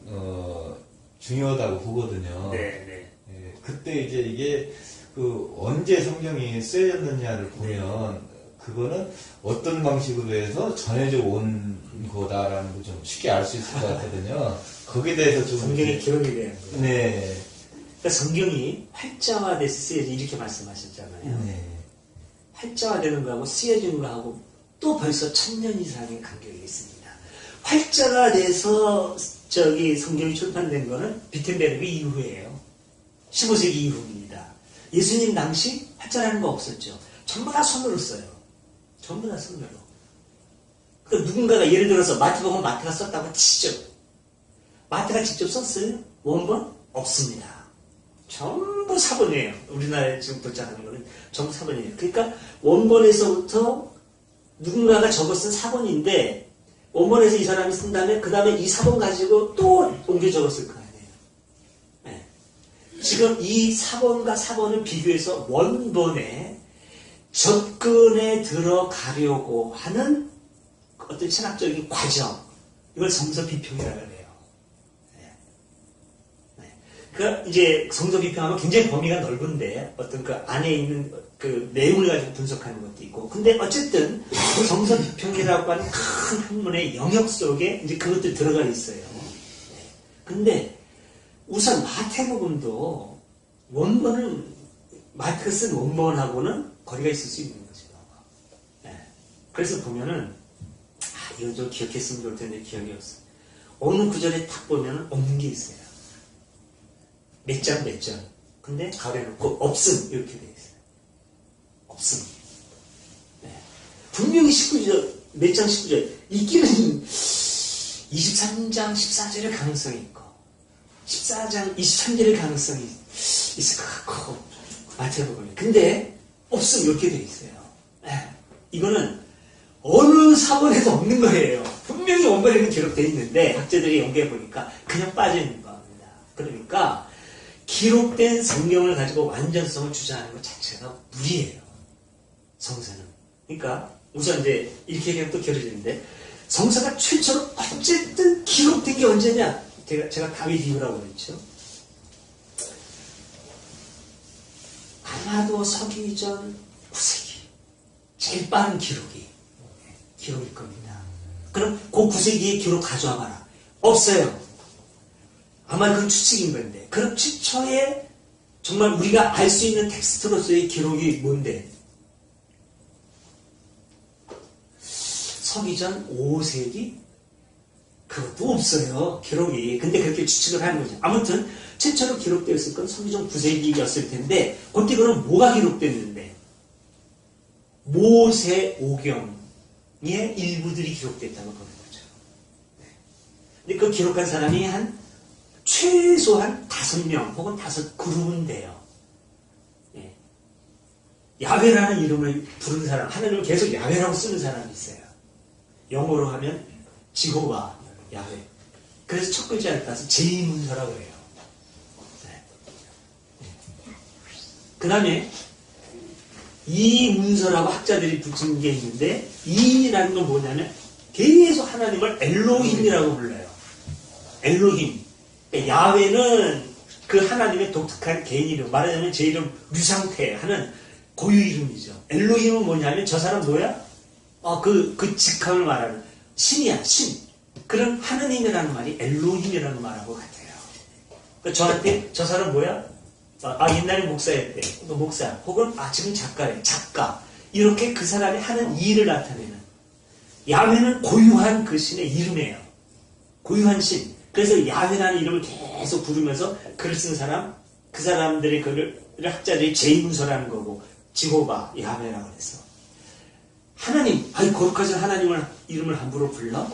중요하다고 보거든요. 네. 네. 예, 그때 이제 이게 언제 성경이 쓰여졌느냐를 보면 그거는 어떤 방식으로 해서 전해져 온 거다라는 걸 좀 쉽게 알 수 있을 것 같거든요. 거기에 대해서 좀 성경에 기록이 되는 거예요. 네. 그러니까 성경이 활자화돼서 쓰여지 이렇게 말씀하셨잖아요. 네. 활자화되는 거하고 쓰여지는 거하고 또 벌써 1000년 이상의 간격이 있습니다. 활자가 돼서 성경이 출판된 거는 비텐베르그 이후예요. 15세기 이후입니다. 예수님 당시 활자라는 거 없었죠. 전부 다 손으로 써요. 전부 다 손으로. 그러니까 누군가가 예를 들어서 마태복음 마태가 썼다고 치죠. 마태가 직접 썼어요? 원본? 없습니다. 전부 사본이에요. 우리나라에 지금 도착하는 거는 전부 사본이에요. 그러니까 원본에서부터 누군가가 적어 쓴 사본인데 원본에서 이 사람이 쓴 다음에 그 다음에 이 사본 가지고 또 옮겨 적었을 거 아니에요. 네. 지금 이 사본과 사본을 비교해서 원본에 접근에 들어가려고 하는 어떤 신학적인 과정, 이걸 성서 비평이라고 해요. 네. 네. 그 이제 성서 비평하면 굉장히 범위가 넓은데 어떤 그 안에 있는 그 내용을 가지고 분석하는 것도 있고, 근데 어쨌든 성서 비평이라고 하는 큰 학문의 영역 속에 이제 그것도 들어가 있어요. 근데 우선 마태복음도 원본은 마태가 쓴 원본하고는 거리가 있을 수 있는 거죠. 그래서 보면은 이건 좀 기억했으면 좋을 텐데 기억이 없어. 어느 구절에 딱 보면은 없는 게 있어요. 몇 장. 근데 가려놓고 없음 이렇게 돼 있어요. 없음. 분명히 19절, 몇 장 19절 있기는 23장 14절의 가능성이 있고 14장 23절의 가능성이 있을 것 같고 마태복음에. 근데 없음 이렇게 돼 있어요. 이거는 어느 사본에도 없는 거예요. 분명히 원본에는 기록되어 있는데 학자들이 연구해 보니까 그냥 빠져 있는 겁니다. 그러니까 기록된 성경을 가지고 완전성을 주장하는 것 자체가 무리예요. 성서는. 그러니까 우선 이제 이렇게 얘기하면 또 길어지는데 성서가 최초로 어쨌든 기록된 게 언제냐? 제가 다윗 이후라고 그랬죠. 아마도 서기전 9세기 제일 빠른 기록일 겁니다. 그럼 그 9세기의 기록 가져와봐라. 없어요. 아마 그건 추측인 건데, 그럼 최초의 정말 우리가 알 수 있는 텍스트로서의 기록이 뭔데? 서기전 5세기? 그것도 없어요. 기록이. 근데 그렇게 추측을 하는 거죠. 아무튼 최초로 기록되었을 건 서기전 9세기였을 텐데 그때 그럼 뭐가 기록됐는데? 모세오경의 일부들이 기록됐다고 보는 거죠. 근데 그 기록한 사람이 최소한 5명 혹은 5그룹은 돼요. 야훼라는 이름을 부르는 사람, 하나님을 계속 야훼라고 쓰는 사람이 있어요. 영어로 하면 지호와 야훼. 그래서 첫 글자를 따서 제2문서라고 해요. 그 다음에 이 문서라고 학자들이 붙인 게 있는데, 이라는 건 뭐냐면 계속 하나님을 엘로힘이라고 불러요. 엘로힘. 야훼는 그 하나님의 독특한 개인 이름, 말하자면 제 이름 류상태 하는 고유 이름이죠. 엘로힘은 뭐냐면 저 사람 뭐야? 그 직함을 말하는 신이야, 신. 그런 하느님이라는 말이 엘로힘이라는 말하고 같아요. 그러니까 저한테 저 사람 뭐야? 옛날에 목사였대. 목사. 혹은 지금 작가래. 작가. 이렇게 그 사람이 하는 일을 나타내는. 야훼는 고유한 그 신의 이름이에요. 고유한 신. 그래서 야훼라는 이름을 계속 부르면서 글을 쓴 사람, 그 사람들의 글을 학자들이 제2문서라는 거고, 지호바, 야훼라고 그랬어. 하나님, 거룩하신 하나님을 이름을 함부로 불러?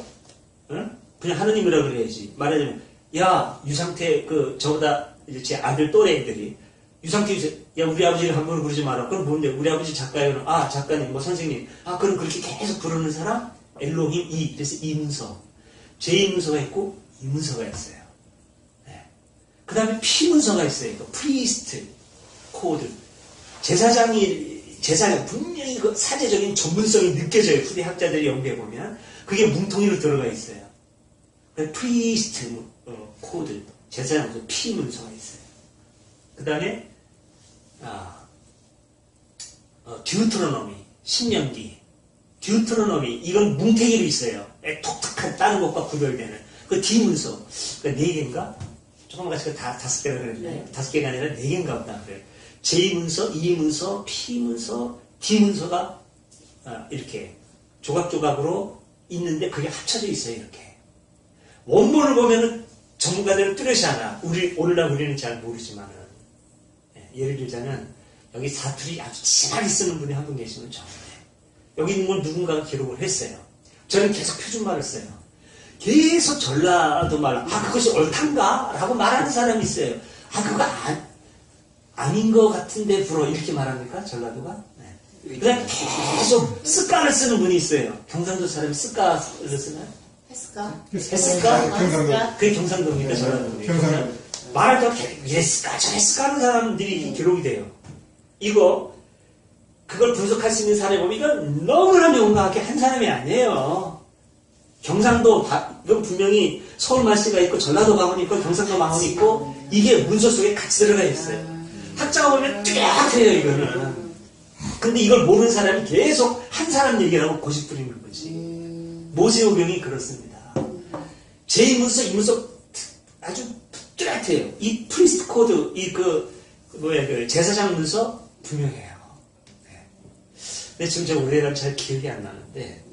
응? 그냥 하나님이라고 그래야지. 말하자면, 야, 유상태, 저보다 이제 제 아들 또래 애들이, 유상태, 야, 우리 아버지를 함부로 부르지 마라. 그럼 뭔데? 우리 아버지 작가예요. 작가님, 선생님. 그럼 그렇게 계속 부르는 사람? 엘로힘, 그래서 이문서. 제2문서가 있고, 이문서가 있어요. 그 다음에 피문서가 있어요. 프리스트 코드. 제사장 분명히 그 사제적인 전문성이 느껴져요. 후대 학자들이 연구해 보면 그게 뭉텅이로 들어가 있어요. 프리스트 코드, 제사장 피문서가 있어요. 그 다음에 듀트로노미, 신명기, 듀트로노미, 이건 뭉탱이로 있어요. 독특한 다른 것과 구별되는 그 D문서, 그러니까 4개인가? 조금 같이 다 5개가 그랬는데 5개가 아니라 4개인가 보다 그래요. 제2문서, 2문서, P문서, D문서가 이렇게 조각조각으로 있는데 그게 합쳐져 있어요. 이렇게 원본을 보면은 전문가들은 뚜렷이 알아. 오늘날 우리는 잘 모르지만은, 예를 들자면 여기 사투리 아주 진하게 쓰는 분이 한 분 계시면 정말 여기 있는 건 누군가가 기록을 했어요. 저는 계속 표준말을 써요. 계속 전라도 말, 그것이 옳단가? 라고 말하는 사람이 있어요. 그거 아닌 것 같은데 불어. 이렇게 말합니까? 전라도가? 네. 그다음에 계속 습가를 쓰는 분이 있어요. 경상도 사람이 습가를 쓰나요? 했을까? 경상도. 그게 경상도입니까? 전라도입니까? 경상도. 말할 때 이랬을까? 저랬을까? 하는 사람들이 기록이 돼요. 그걸 분석할 수 있는 사람이 보면 이건 너무나 명확하게 한 사람이 아니에요. 경상도, 이건 분명히 서울 말씨가 있고, 전라도 방언이 있고, 경상도 방언이 있고, 이게 문서 속에 같이 들어가 있어요. 학자가 보면 뚜렷해요, 이거는. 근데 이걸 모르는 사람이 계속 한 사람 얘기를 하고 고집 부리는 거지. 모세오경이 그렇습니다. 제2문서, 이 문서 아주 뚜렷해요. 이 프리스트 코드, 그 제사장 문서 분명해요. 네. 근데 지금 제가 올해는 잘 기억이 안 나는데,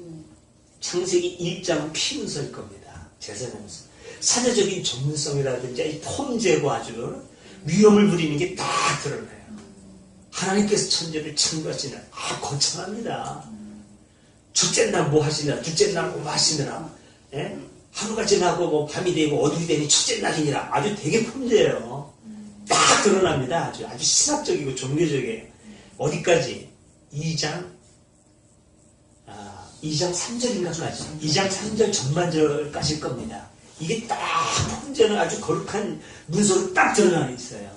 창세기 1장은 피문서일 겁니다. 제사장 문서. 사제적인 전문성이라든지 이 통제고 아주 위험을 부리는 게 다 드러나요. 하나님께서 천재를 창조하시느라 거창합니다. 둘째 날 뭐 하시느라, 둘째 날 뭐 하시느라, 예? 하루가 지나고 뭐 밤이 되고 어둠이 되니 첫째 날이니라. 아주 되게 풍부해요. 딱 드러납니다. 아주 신학적이고 종교적이에요. 어디까지? 2장 3절인가 맞죠? 2장 3절 전반절까지일 겁니다. 이게 딱 풍제는 아주 거룩한 문서로 딱 드러나 있어요.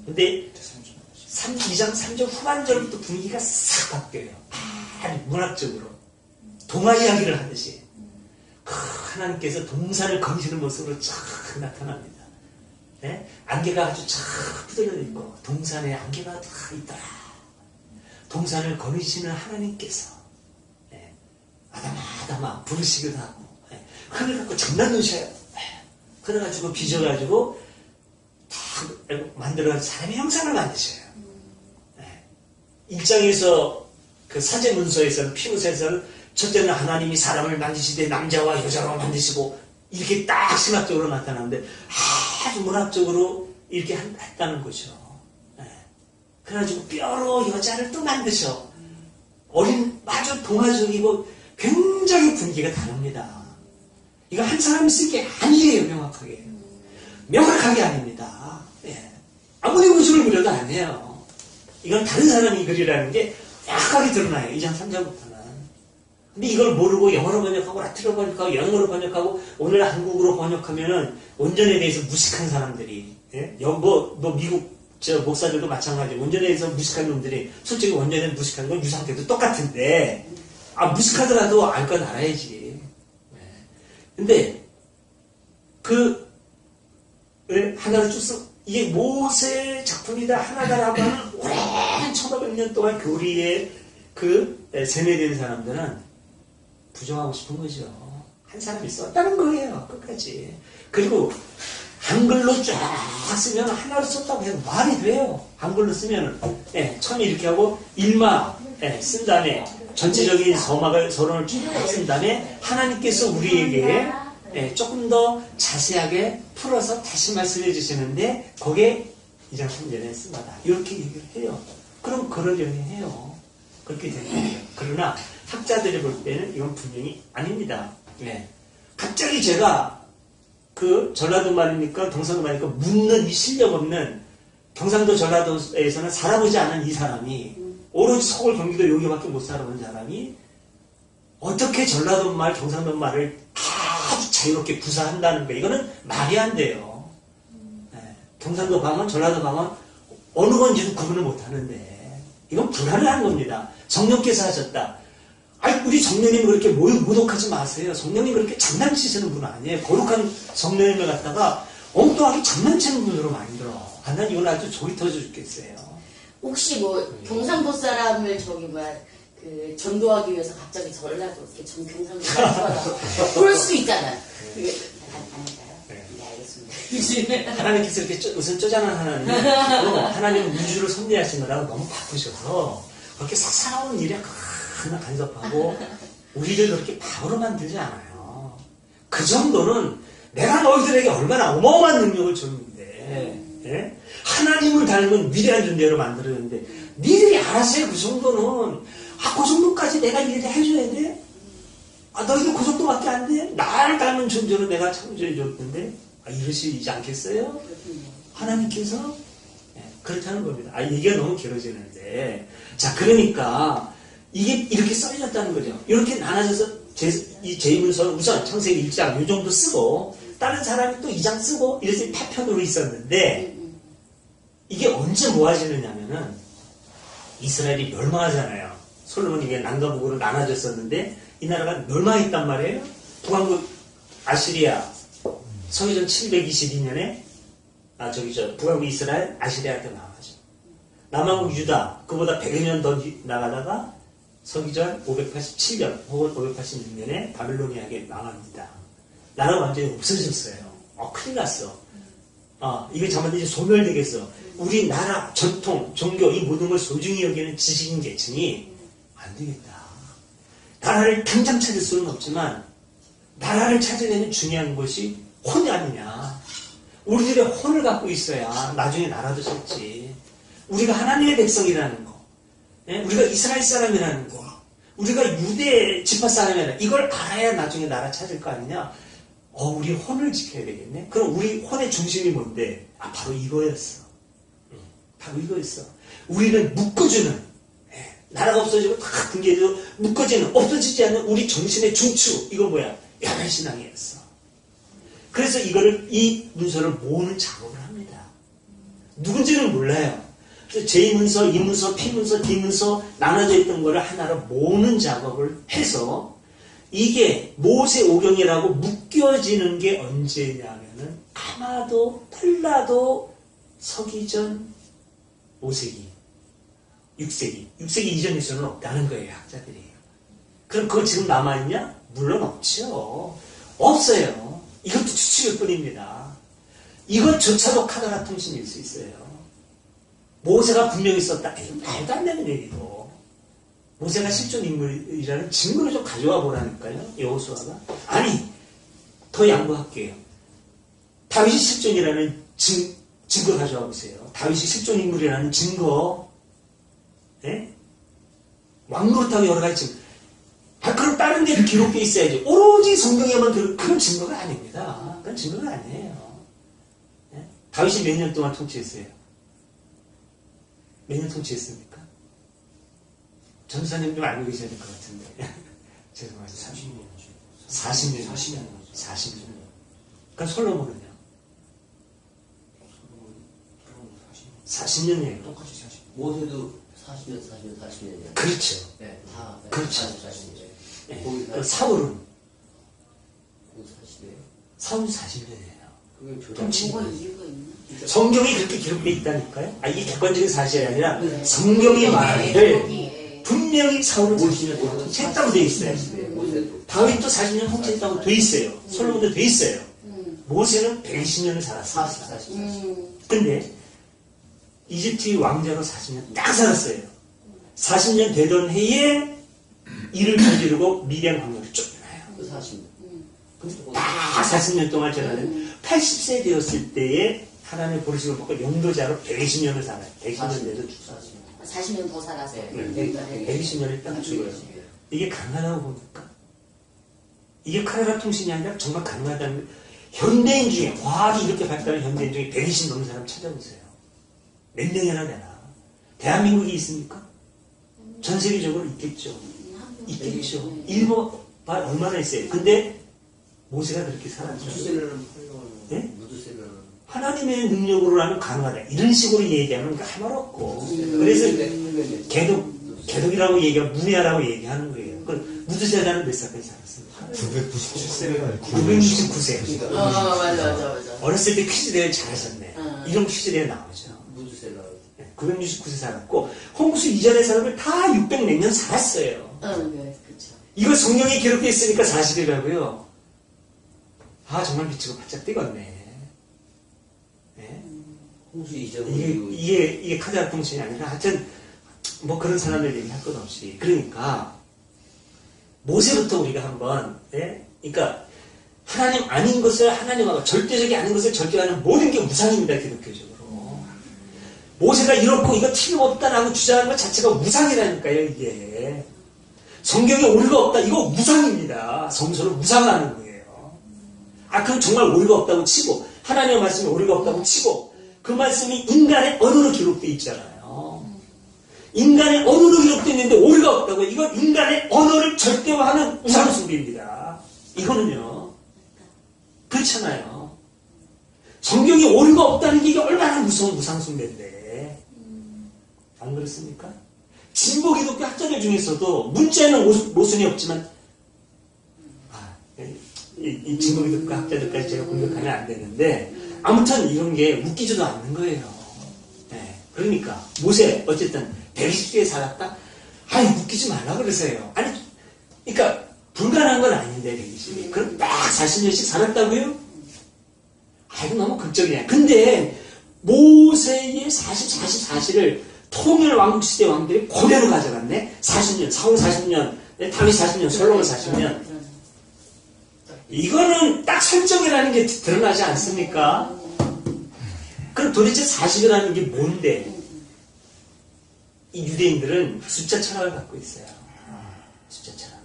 근데 2장 3절 후반절부터 분위기가 싹 바뀌어요. 아주 문학적으로. 동화 이야기를 하듯이. 하나님께서 동산을 거미시는 모습으로 쫙 나타납니다. 네? 안개가 아주 쫙 휘둘려 있고 동산에 안개가 다 있더라. 동산을 거미시는 하나님께서 네. 아담아 부르시기도 하고 네. 흙을 갖고 장난 놓으셔요. 네. 그래가지고 빚어가지고 다 만들어 사람의 형상을 만드셔요. 네. 1장에서 그 사제 문서에서는 피문서에서는 첫째는 하나님이 사람을 만드시되 남자와 여자로 만드시고 이렇게 딱 신학적으로 나타나는데 아주 문학적으로 이렇게 했다는 거죠. 네. 그래가지고 뼈로 여자를 또 만드셔. 아주 동화적이고 굉장히 분위기가 다릅니다. 이거 한 사람이 쓸 게 아니에요. 명확하게. 명확하게 아닙니다. 네. 아무리 우주를 그려도 아니에요. 이건 다른 사람이 그리라는 게 약하게 드러나요. 2장 3장부터는. 근데 이걸 모르고 영어로 번역하고 라틴어로 번역하고 영어로 번역하고 오늘 한국어로 번역하면은 원전에 대해서 무식한 사람들이 예? 미국 목사들도 마찬가지고 원전에 대해서 무식한 놈들이 솔직히 원전에 무식한 건 유상태도 똑같은데 무식하더라도 알 건 알아야지. 근데 하나를 쭉 이게 모세의 작품이다 하나다라고 하는 오랜 1500년 동안 교리에 세뇌된 사람들은 부정하고 싶은 거죠. 한 사람이 썼다는 거예요. 끝까지. 그리고 한글로 쫙 쓰면 하나로 썼다고 해도 말이 돼요. 한글로 쓰면 처음에 이렇게 하고 일마 쓴 다음에 전체적인 서론을 쭉 쓴 다음에 하나님께서 우리에게 조금 더 자세하게 풀어서 다시 말씀해 주시는데 거기에 2장 3절에 쓴다. 이렇게 얘기를 해요. 그럼 그러려니 해요. 그렇게 되는 거예요. 그러나 학자들이 볼 때는 이건 분명히 아닙니다. 갑자기 제가 전라도 말입니까 경상도 말입니까 묻는 이 실력 없는 경상도 전라도에서는 살아보지 않은 이 사람이 오로지 서울 경기도 여기밖에 못 살아본 사람이 어떻게 전라도 말 경상도 말을 아주 자유롭게 구사한다는 거 이거는 말이 안 돼요. 경상도 방언 전라도 방언 어느 건지도 구분을 못하는데 이건 불가능한 겁니다. 성령께서 하셨다. 우리 성령님 그렇게 모독하지 마세요. 성령님 그렇게 장난치시는 분 아니에요. 거룩한 성령님을 갖다가 엉뚱하게 장난치는 분으로 만들어. 난 이건 아주 조리 터져 죽겠어요. 혹시 경상도 사람을 전도하기 위해서 갑자기 전라도 이렇게 경상도 사람을 그럴 수도 있잖아요. 그게 아닐까요? 네, 알겠습니다. 하나님께서 이렇게 우선 쪼잔한 하나님은 우주를 섭리하시느라고 너무 바쁘셔서 그렇게 삭삭한 일에 하나 간섭하고 우리를 그렇게 바보로 만들지 않아요. 그 정도는 내가 너희들에게 얼마나 어마어마한 능력을 줬는데 하나님을 닮은 위대한 존재로 만들었는데 니들이 알아서 해. 그 정도는 그 정도까지 내가 이렇게 해줘야 돼? 너희들 그 정도밖에 안 돼? 나를 닮은 존재로 내가 창조해 줬는데 이러시지 않겠어요? 하나님께서 그렇다는 겁니다. 얘기가 너무 길어지는데 자 그러니까 이게 이렇게 써졌다는 거죠. 이렇게 나눠져서 이 제2문서는 우선 창세기 1장 이 정도 쓰고 다른 사람이 또 2장 쓰고 이래서 파편으로 있었는데 이게 언제 모아지느냐면은 이스라엘이 멸망하잖아요. 솔로몬이 이게 남과 북으로 나눠졌었는데 이 나라가 멸망했단 말이에요. 북왕국 아시리아 서기전 722년에 북왕국 이스라엘, 아시리아한테 망하죠. 남왕국 유다, 그보다 100여 년 더 나가다가 서기전 587년 혹은 586년에 바빌로니아에게 망합니다. 나라가 완전히 없어졌어요. 큰일 났어. 이거 잘못하면 이제 소멸되겠어. 우리 나라, 전통, 종교, 이 모든 걸 소중히 여기는 지식인 계층이 안 되겠다. 나라를 당장 찾을 수는 없지만, 나라를 찾아내는 중요한 것이 혼이 아니냐. 우리들의 혼을 갖고 있어야 나중에 나라도 찾지. 우리가 하나님의 백성이라는 거, 우리가 이스라엘 사람이라는 거, 우리가 유대 지파 사람이라는 거, 이걸 알아야 나중에 나라 찾을 거 아니냐. 우리 혼을 지켜야 되겠네. 그럼 우리 혼의 중심이 뭔데? 바로 이거였어. 바로 이거였어. 우리는 묶어주는, 나라가 없어지고 다 붕괴해도 묶어지는, 없어지지 않는 우리 정신의 중추. 이거 뭐야? 야만신앙이었어. 그래서 이 문서를 모으는 작업을 합니다. 누군지는 몰라요. 그래서 제2문서, 2문서, P문서, D문서 나눠져 있던 거를 하나로 모으는 작업을 해서 이게 모세오경이라고 묶여지는 게 언제냐면은 아마도 빨라도 서기전 5세기, 6세기 이전일 수는 없다는 거예요, 학자들이. 그럼 그거 지금 남아있냐? 물론 없죠. 없어요. 이것도 추측일 뿐입니다. 이것조차도 카더라 통신일 수 있어요. 모세가 분명히 썼다. 이거 말도 안 되는 얘기고. 모세가 실존 인물이라는 증거를 좀 가져와 보라니까요. 여호수아가. 아니, 더 양보할게요. 다윗이 실존이라는 증거 가져와 보세요. 다윗이 실존 인물이라는 증거. 왕노릇하고 여러 가지 증거. 그럼 다른 데를 기록돼 있어야지. 오로지 성경에만 그런 증거가 아닙니다. 그건 증거가 아니에요. 다윗이 몇 년 동안 통치했어요? 몇 년 통치했습니까? 전사님 좀 알고 계셔야 될 것 같은데. 죄송합니다. 30년. 40년. 40년. 그러니까 솔로몬은요? 40년이에요. 똑같이 40년. 모세도 40년이에요. 그렇죠. 네, 다. 그렇죠. 40년. 네. 사울은? 40이에요. 사울 40년이에요. 그게 조정. 통치. 뭐가 이유가 있나? 성경이 그렇게 기록되어 있다니까요? 이게 객관적인 사실이 아니라 성경이 말하기를 분명히 사울은 40년 동안 통치했다고 되어 있어요. 모세도. 다윗도 40년 통치했다고 되어 있어요. 솔로몬도 되어 있어요. 모세는 120년을 살았어요. 40. 근데 이집트의 왕자로 40년 딱 살았어요. 40년 되던 해에 일을 저지르고 미디안 광야를 쫓겨나요. 그 40년. 딱 40년 동안 전하는 80세 되었을 때에 하나님의 보르심을 받고 용도자로 120년을 살아요. 120년 내도 죽어요. 40년 더 살아서. 네. 120년을 딱 죽어요. 이게 가능하다고 봅니까? 이게 카레라 통신이 아니라 정말 가능하다는, 현대인 중에, 과학이 이렇게 발달한 현대인 중에 120 넘는 사람 찾아보세요. 몇 명이나 되나? 대한민국이 있습니까? 전 세계적으로 있겠죠. 있겠죠. 일본 얼마나 있어요. 근데 모세가 그렇게 살았죠. 무드셀러는 예? 무드셀러는. 하나님의 능력으로라면 가능하다. 이런 식으로 얘기하면 할 말 없고. 그래서 개독이라고 얘기하고 문해라고 얘기하는 거예요. 그 무드세다는 몇 살까지 살았습니까? 997세가 969세. 맞아. 어렸을 때 퀴즈 대회 잘하셨네. 이런 퀴즈 대회 나오죠. 무드셀러. 969세 살았고, 홍수 이전의 사람을 다 600 몇 년 살았어요. 네, 그쵸. 이거 성경에 기록되어 있으니까 사실이라고요. 정말 미치고 바짝 뛰겠네. 홍수 이전. 이게 카드라 통신이 아니라 하여튼 뭐 그런 사람들 얘기할 것 없이, 그러니까 모세부터 우리가 한번, 그러니까 하나님 아닌 것을 하나님하고, 절대적이 아닌 것을 절대하는 모든 게 우상입니다. 기독교적으로. 모세가 이렇고 이거 틀림없다라고 주장하는 것 자체가 우상이라니까요. 이게 성경에 오류가 없다, 이거 우상입니다. 성서를 우상하는 거예요. 그럼 정말 오류가 없다고 치고, 하나님의 말씀에 오류가 없다고 치고, 그 말씀이 인간의 언어로 기록되어 있잖아요. 인간의 언어로 기록되어 있는데 오류가 없다고, 이건 인간의 언어를 절대화하는 우상숭배입니다. 이거는요. 그렇잖아요. 성경에 오류가 없다는 게 이게 얼마나 무서운 우상숭배인데. 안 그렇습니까? 진보 기독교 학자들 중에서도 문자에는 모순이 없지만, 이 진보 기독교 학자들까지 제가 공격하면 안 되는데, 아무튼 이런 게 웃기지도 않는 거예요. 네. 그러니까 모세 어쨌든 120세에 살았다? 아니 웃기지 말라 그러세요. 아니 그러니까 불가능한 건 아닌데 120이. 그럼 딱 40년씩 살았다고요? 아이고 너무 극적이네. 근데 모세의 40을 통일 왕국 시대 왕들이 그대로 가져갔네. 40년, 사울 40년, 다윗 40년, 솔로몬 40년. 이거는 딱 설정이라는 게 드러나지 않습니까? 그럼 도대체 40이라는 게 뭔데? 이 유대인들은 숫자 철학을 갖고 있어요. 숫자 철학.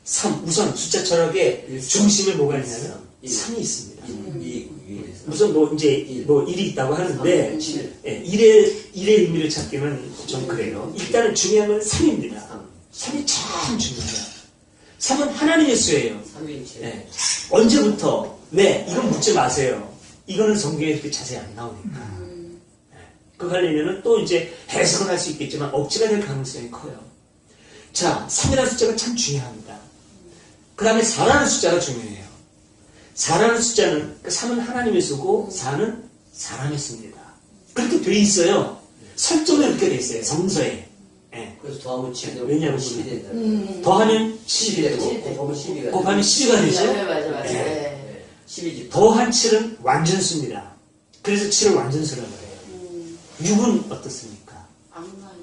3. 우선 숫자 철학의 중심에 뭐가 있냐면 3이 있습니다. 무슨 뭐 이제 뭐 1이 있다고 하는데 예, 1의 의미를 찾기는 좀 그래요. 일단은 중요한 건 3입니다. 3이 참 중요해요. 3은 하나님의 수예요. 삼위일체. 예. 언제부터? 왜? 이건 묻지 마세요. 이거는 성경에 이렇게 자세히 안 나오니까. 그거 하려면은 또 이제 해석은 할 수 있겠지만 억지가 될 가능성이 커요. 자, 3이라는 숫자가 참 중요합니다. 그 다음에 4라는 숫자가 중요해요. 4라는 숫자는, 3은 하나님의 수고 4는 사람의 수입니다. 그렇게 돼 있어요. 설정에 그렇게 돼 있어요. 성서에. 예. 그래서 더하면 7이 되고 왜냐면 10이 된다. 더하면 10이 되고 곱하면 12가 곱하면 12가 되죠. 맞아. 예. 네. 12집. 더한 7은 완전수입니다. 그래서 7을 완전수라고 해요. 6은 어떻습니까? 악마의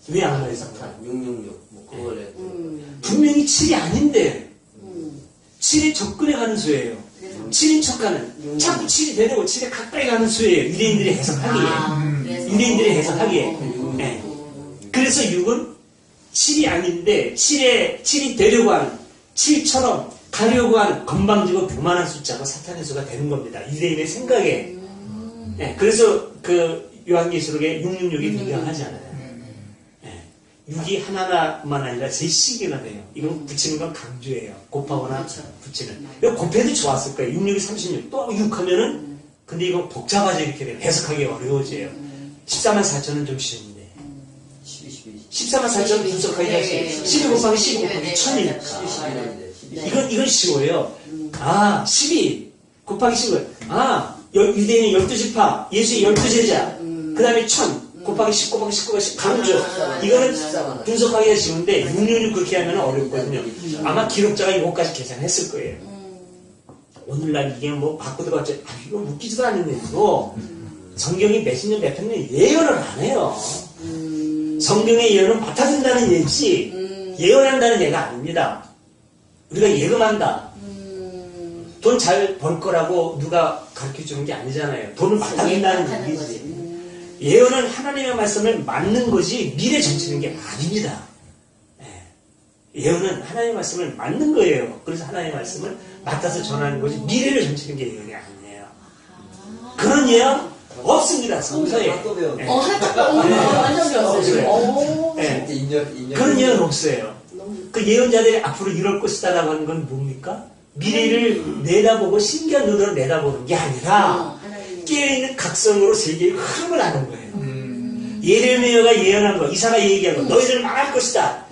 왜 악마의 수? 666. 뭐 그걸 해. 분명히 7이 아닌데 7이 접근해 가는 수예요. 그래서 7인 척하는 자꾸 7이 되려고 7에 가까이 가는 수예요. 유대인들이 해석하기에. 그래서 유대인들이 해석하기에. 네. 그래서 6은 7이 아닌데 7이 되려고 하는 7처럼 가려고 하는 건방지고 교만한 숫자가 사탄의 수가 되는 겁니다. 유대인의 생각에. 네. 그래서 그 요한계시록에 666이 등장하잖아요. 6이 하나만 아니라 셋씩이나 돼요. 이건 붙이는 건 강조예요. 곱하거나 그렇죠. 붙이는. 이거 곱해도 좋았을 거예요. 66이 36. 또 6 하면은, 근데 이거 복잡하게 이렇게 돼요. 해석하기 어려워져요. 14만 4천은 좀 쉬운데. 14만 4천 분석하기가 쉬워요. 12 곱하기 12 곱하기 1000이니까. 12는 이건 쉬워요. 아, 12 곱하기 10을. 아, 유대인의 12지파, 예수의 12제자. 그 다음에 1000. 곱하기 10 곱하기 10 곱하기 10 강조. 이거는 분석하기가 쉬운데 666 그렇게 하면 어렵거든요. 아마 기록자가 이것까지 계산했을 거예요. 오늘날 이게 뭐 바꾸다가 이거 웃기지도 않는 얘기고 성경이 몇십 년 몇백 년 예언을 안 해요. 성경의 예언은 맡아준다는 얘기지 예언한다는 얘기가 아닙니다. 우리가 예금한다. 돈 잘 벌 거라고 누가 가르쳐주는 게 아니잖아요. 돈을 맡아준다는 얘기지. 예언은 하나님의 말씀을 맞는 거지 미래 점치는 게 아닙니다. 예언은 하나님의 말씀을 맞는 거예요. 그래서 하나님의 말씀을 맡아서 전하는 거지 미래를 점치는 게 예언이 아니에요. 그런 예언 없습니다. 성서에. 완전 배웠어요. 그런 예언 없어요. 그 예언자들이 앞으로 이럴 것이다라고 하는 건 뭡니까? 미래를 내다보고 신기한 눈으로 내다보는 게 아니라 깨어있는 각성으로 세계의 흐름을 아는 거예요. 예레미야가 예언한 거, 이사가 얘기한 거, 너희들 망할 것이다.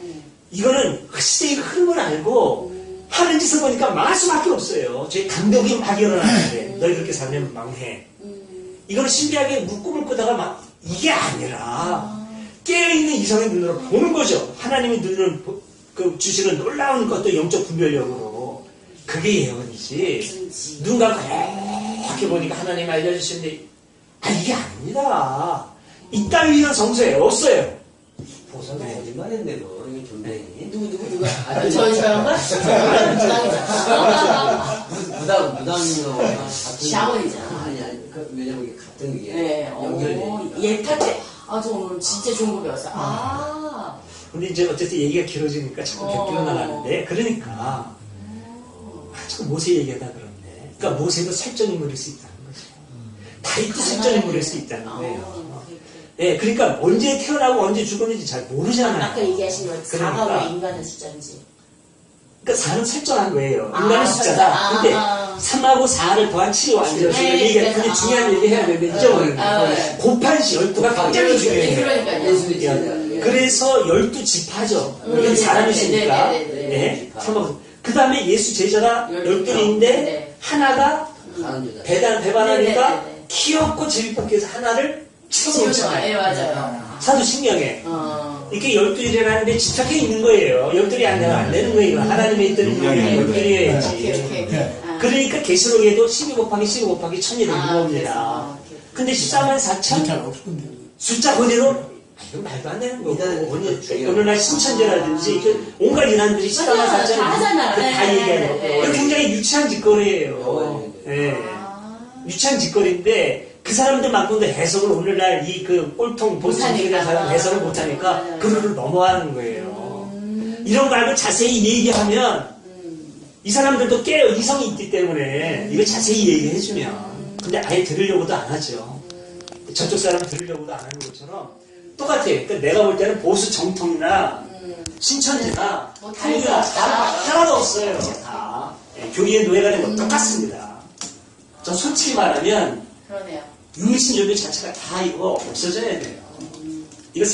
이거는 시대의 흐름을 알고 하는 짓을 보니까 망할 수밖에 없어요. 저희 감독이 막 일어나는데 너희 그렇게 살면 망해. 이거는 신기하게 묶음을 끄다가 막 이게 아니라 깨어있는 이성의 눈으로 보는 거죠. 하나님의 눈을 주시는 놀라운 것도 영적 분별력으로. 그게 예언이지. 누군가 그렇게 보니까 하나님 알려주시는데 이게 아닙니다. 이따위는 성서에 없어요. 보석이 거짓말했네 뭐. 이거 존대니. 누가? 저런가? 무당이요. 샤워이잖아. 아니 왜냐면 이게 같은 게 네. 연결되니까. 예타체. 저 오늘 진짜 좋은 거 배웠어요. 근데 이제 어쨌든 얘기가 길어지니까 자꾸 곁들여 나가는데 그러니까 자꾸 모세 얘기하다 그러네. 그러니까 모세도 설정 인물일 수 있다는 거죠. 다윗도 설정 인물일 수 있다는 거예요. 네, 그러니까 언제 태어나고 언제 죽었는지 잘 모르잖아요. 아까 얘기하신 거 4가 그러니까. 왜 인간의 숫자인지. 그러니까 4는 설정한 거예요. 인간의 숫자다. 근데 3하고 4를 더한 7이 완전수를 얘기하는데 중요한 얘기 해야 되는데 잊어버리는 거예요. 곱한 시 12가 굉장히 중요해요. 그러니까요. 그래서 12지파죠. 이게 사람이시니까. 네. 그 다음에 예수 제자가 12인데 하나가 가난주다. 배반하니까 네네네. 귀엽고 재밌게 하나를 치워놓잖아요. 예, 맞아요. 사도 신경에. 이렇게 12일을 하는데 집착해 있는 거예요. 12일이 안 되면 안 되는 거예요. 하나님의 있던 용량이 용량이 있는 12일이어야지. 오케이. 그러니까 계시록에도 12 곱하기 12 곱하기 1000이 되는 겁니다. 근데 14만 4천 잘 없을 건데. 숫자 그대로 이건 말도 안 되는 거고 이단은 어느 날 신천제라든지 온갖 이단들이 14만 맞아요. 4천 다 하잖아요. 다 네, 얘기하는 네, 거 네. 이거 굉장히 유치한 짓거리예요. 예. 유치한 짓거리인데 그 사람들만큼도 해석을 오늘날 이 그 꼴통 보수적인 사람 해석을 못하니까 맞아요. 그걸로 넘어가는 거예요. 이런 거 알고 자세히 얘기하면 이 사람들도 깨요. 이성이 있기 때문에 이거 자세히 얘기해주면 근데 아예 들으려고도 안 하죠. 저쪽 사람은 들으려고도 안 하는 것처럼 똑같아요. 그러니까 내가 볼 때는 보수 정통이나 신천지나 뭐 교리가 하나도 없어요. 다 교리의 노예가 된 건 똑같습니다. 저 솔직히 말하면 그러네요. 유일신종교 자체가 다 이거 없어져야 돼요. 이거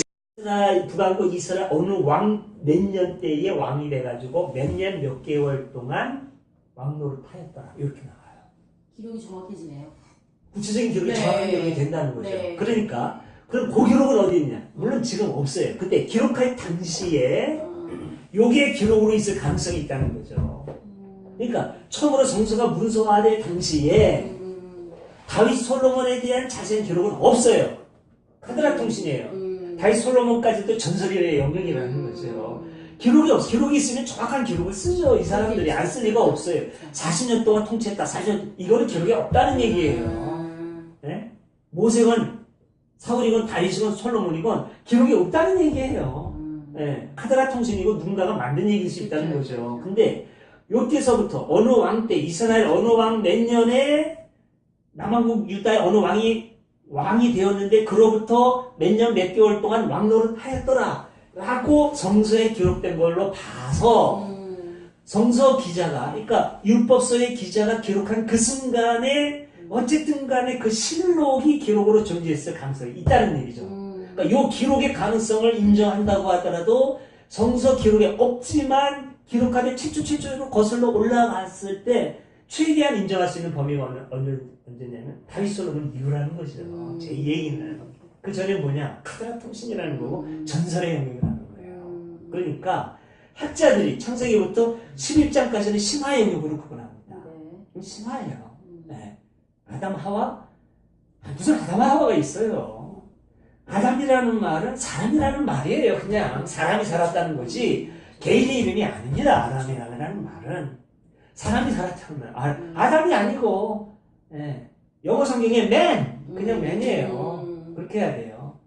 북왕국 이스라엘 어느 왕 몇 년 때에 왕이 돼가지고 몇 년 몇 개월 동안 왕노를 타였더라 이렇게 나와요. 기록이 정확해지네요. 구체적인 기록이 네. 정확한 기록이 된다는 거죠. 네. 그러니까 그럼 그 기록은 어디 있냐? 물론 지금 없어요. 그때 기록할 당시에 요게 기록으로 있을 가능성이 있다는 거죠. 그러니까 처음으로 성서가 문서화될 당시에 다윗 솔로몬에 대한 자세한 기록은 없어요. 카드라 통신이에요. 다윗 솔로몬까지도 전설의 영역이라는 거죠. 기록이 없어. 기록이 있으면 정확한 기록을 쓰죠. 이 사람들이 안 쓸 리가 없어요. 40년 동안 통치했다. 40년 이거는 기록이 없다는 얘기예요. 네? 모세건 사울이건 다윗이건 솔로몬이건 기록이 없다는 얘기예요. 네. 카드라 통신이고 누군가가 만든 얘기일 수 있다는 거죠. 근데 요때서부터 어느 왕 때 이스라엘 어느 왕 몇 년에 남왕국 유다의 어느 왕이 되었는데 그로부터 몇 년 몇 개월 동안 왕노릇 하였더라 라고 성서에 기록된 걸로 봐서 성서 기자가 그러니까 율법서의 기자가 기록한 그 순간에 어쨌든 간에 그 실록이 기록으로 존재했을 가능성이 있다는 얘기죠. 그러니까 이 기록의 가능성을 인정한다고 하더라도 성서 기록에 없지만 기록하되 최초로 거슬러 올라갔을 때 최대한 인정할 수 있는 범위가 언제냐면 다윗 솔로몬 이후라는 것이죠. 제 얘기는 그 전에 뭐냐 카드라 통신이라는 거고 전설의 영역이라는 거예요. 그러니까 학자들이 창세기부터 11장까지는 신화 영역으로 구분합니다. 신화예요. 네. 아담 하와 무슨 아담 하와가 있어요. 아담이라는 말은 사람이라는 말이에요. 그냥 사람이 살았다는 거지 개인의 이름이 아닙니다. 아담이라는 말은 사람이 살았다는 말. 아담이 아니고 영어 성경에 그냥 맨이에요. 그렇게 해야 돼요.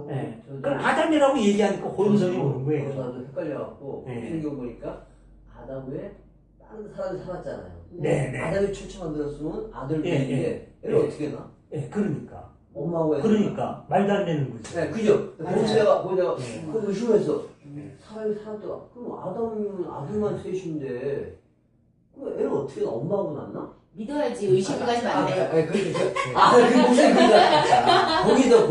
네. 그럼 아담이라고 얘기하니까 혼성이 오는 거예요. 나도 헷갈려갖고 네. 생겨 보니까 아담 후에 다른 사람이 살았잖아요. 네. 아담이 최초 만들었으면 아들 예, 부인인데 예. 얘를 예. 어떻게 나? 그러니까. 엄마하고 애들. 그러니까 말도 안 되는 거죠. 네, 그죠? 거기다가 네. 그 의심했어. 사람이 살았더라. 그럼 아담이면 아들만 셋인데 그럼 애를 어떻게 나? 엄마하고 낳나? 믿어야지 의심까지 많네. 그 무슨 그니까 거기도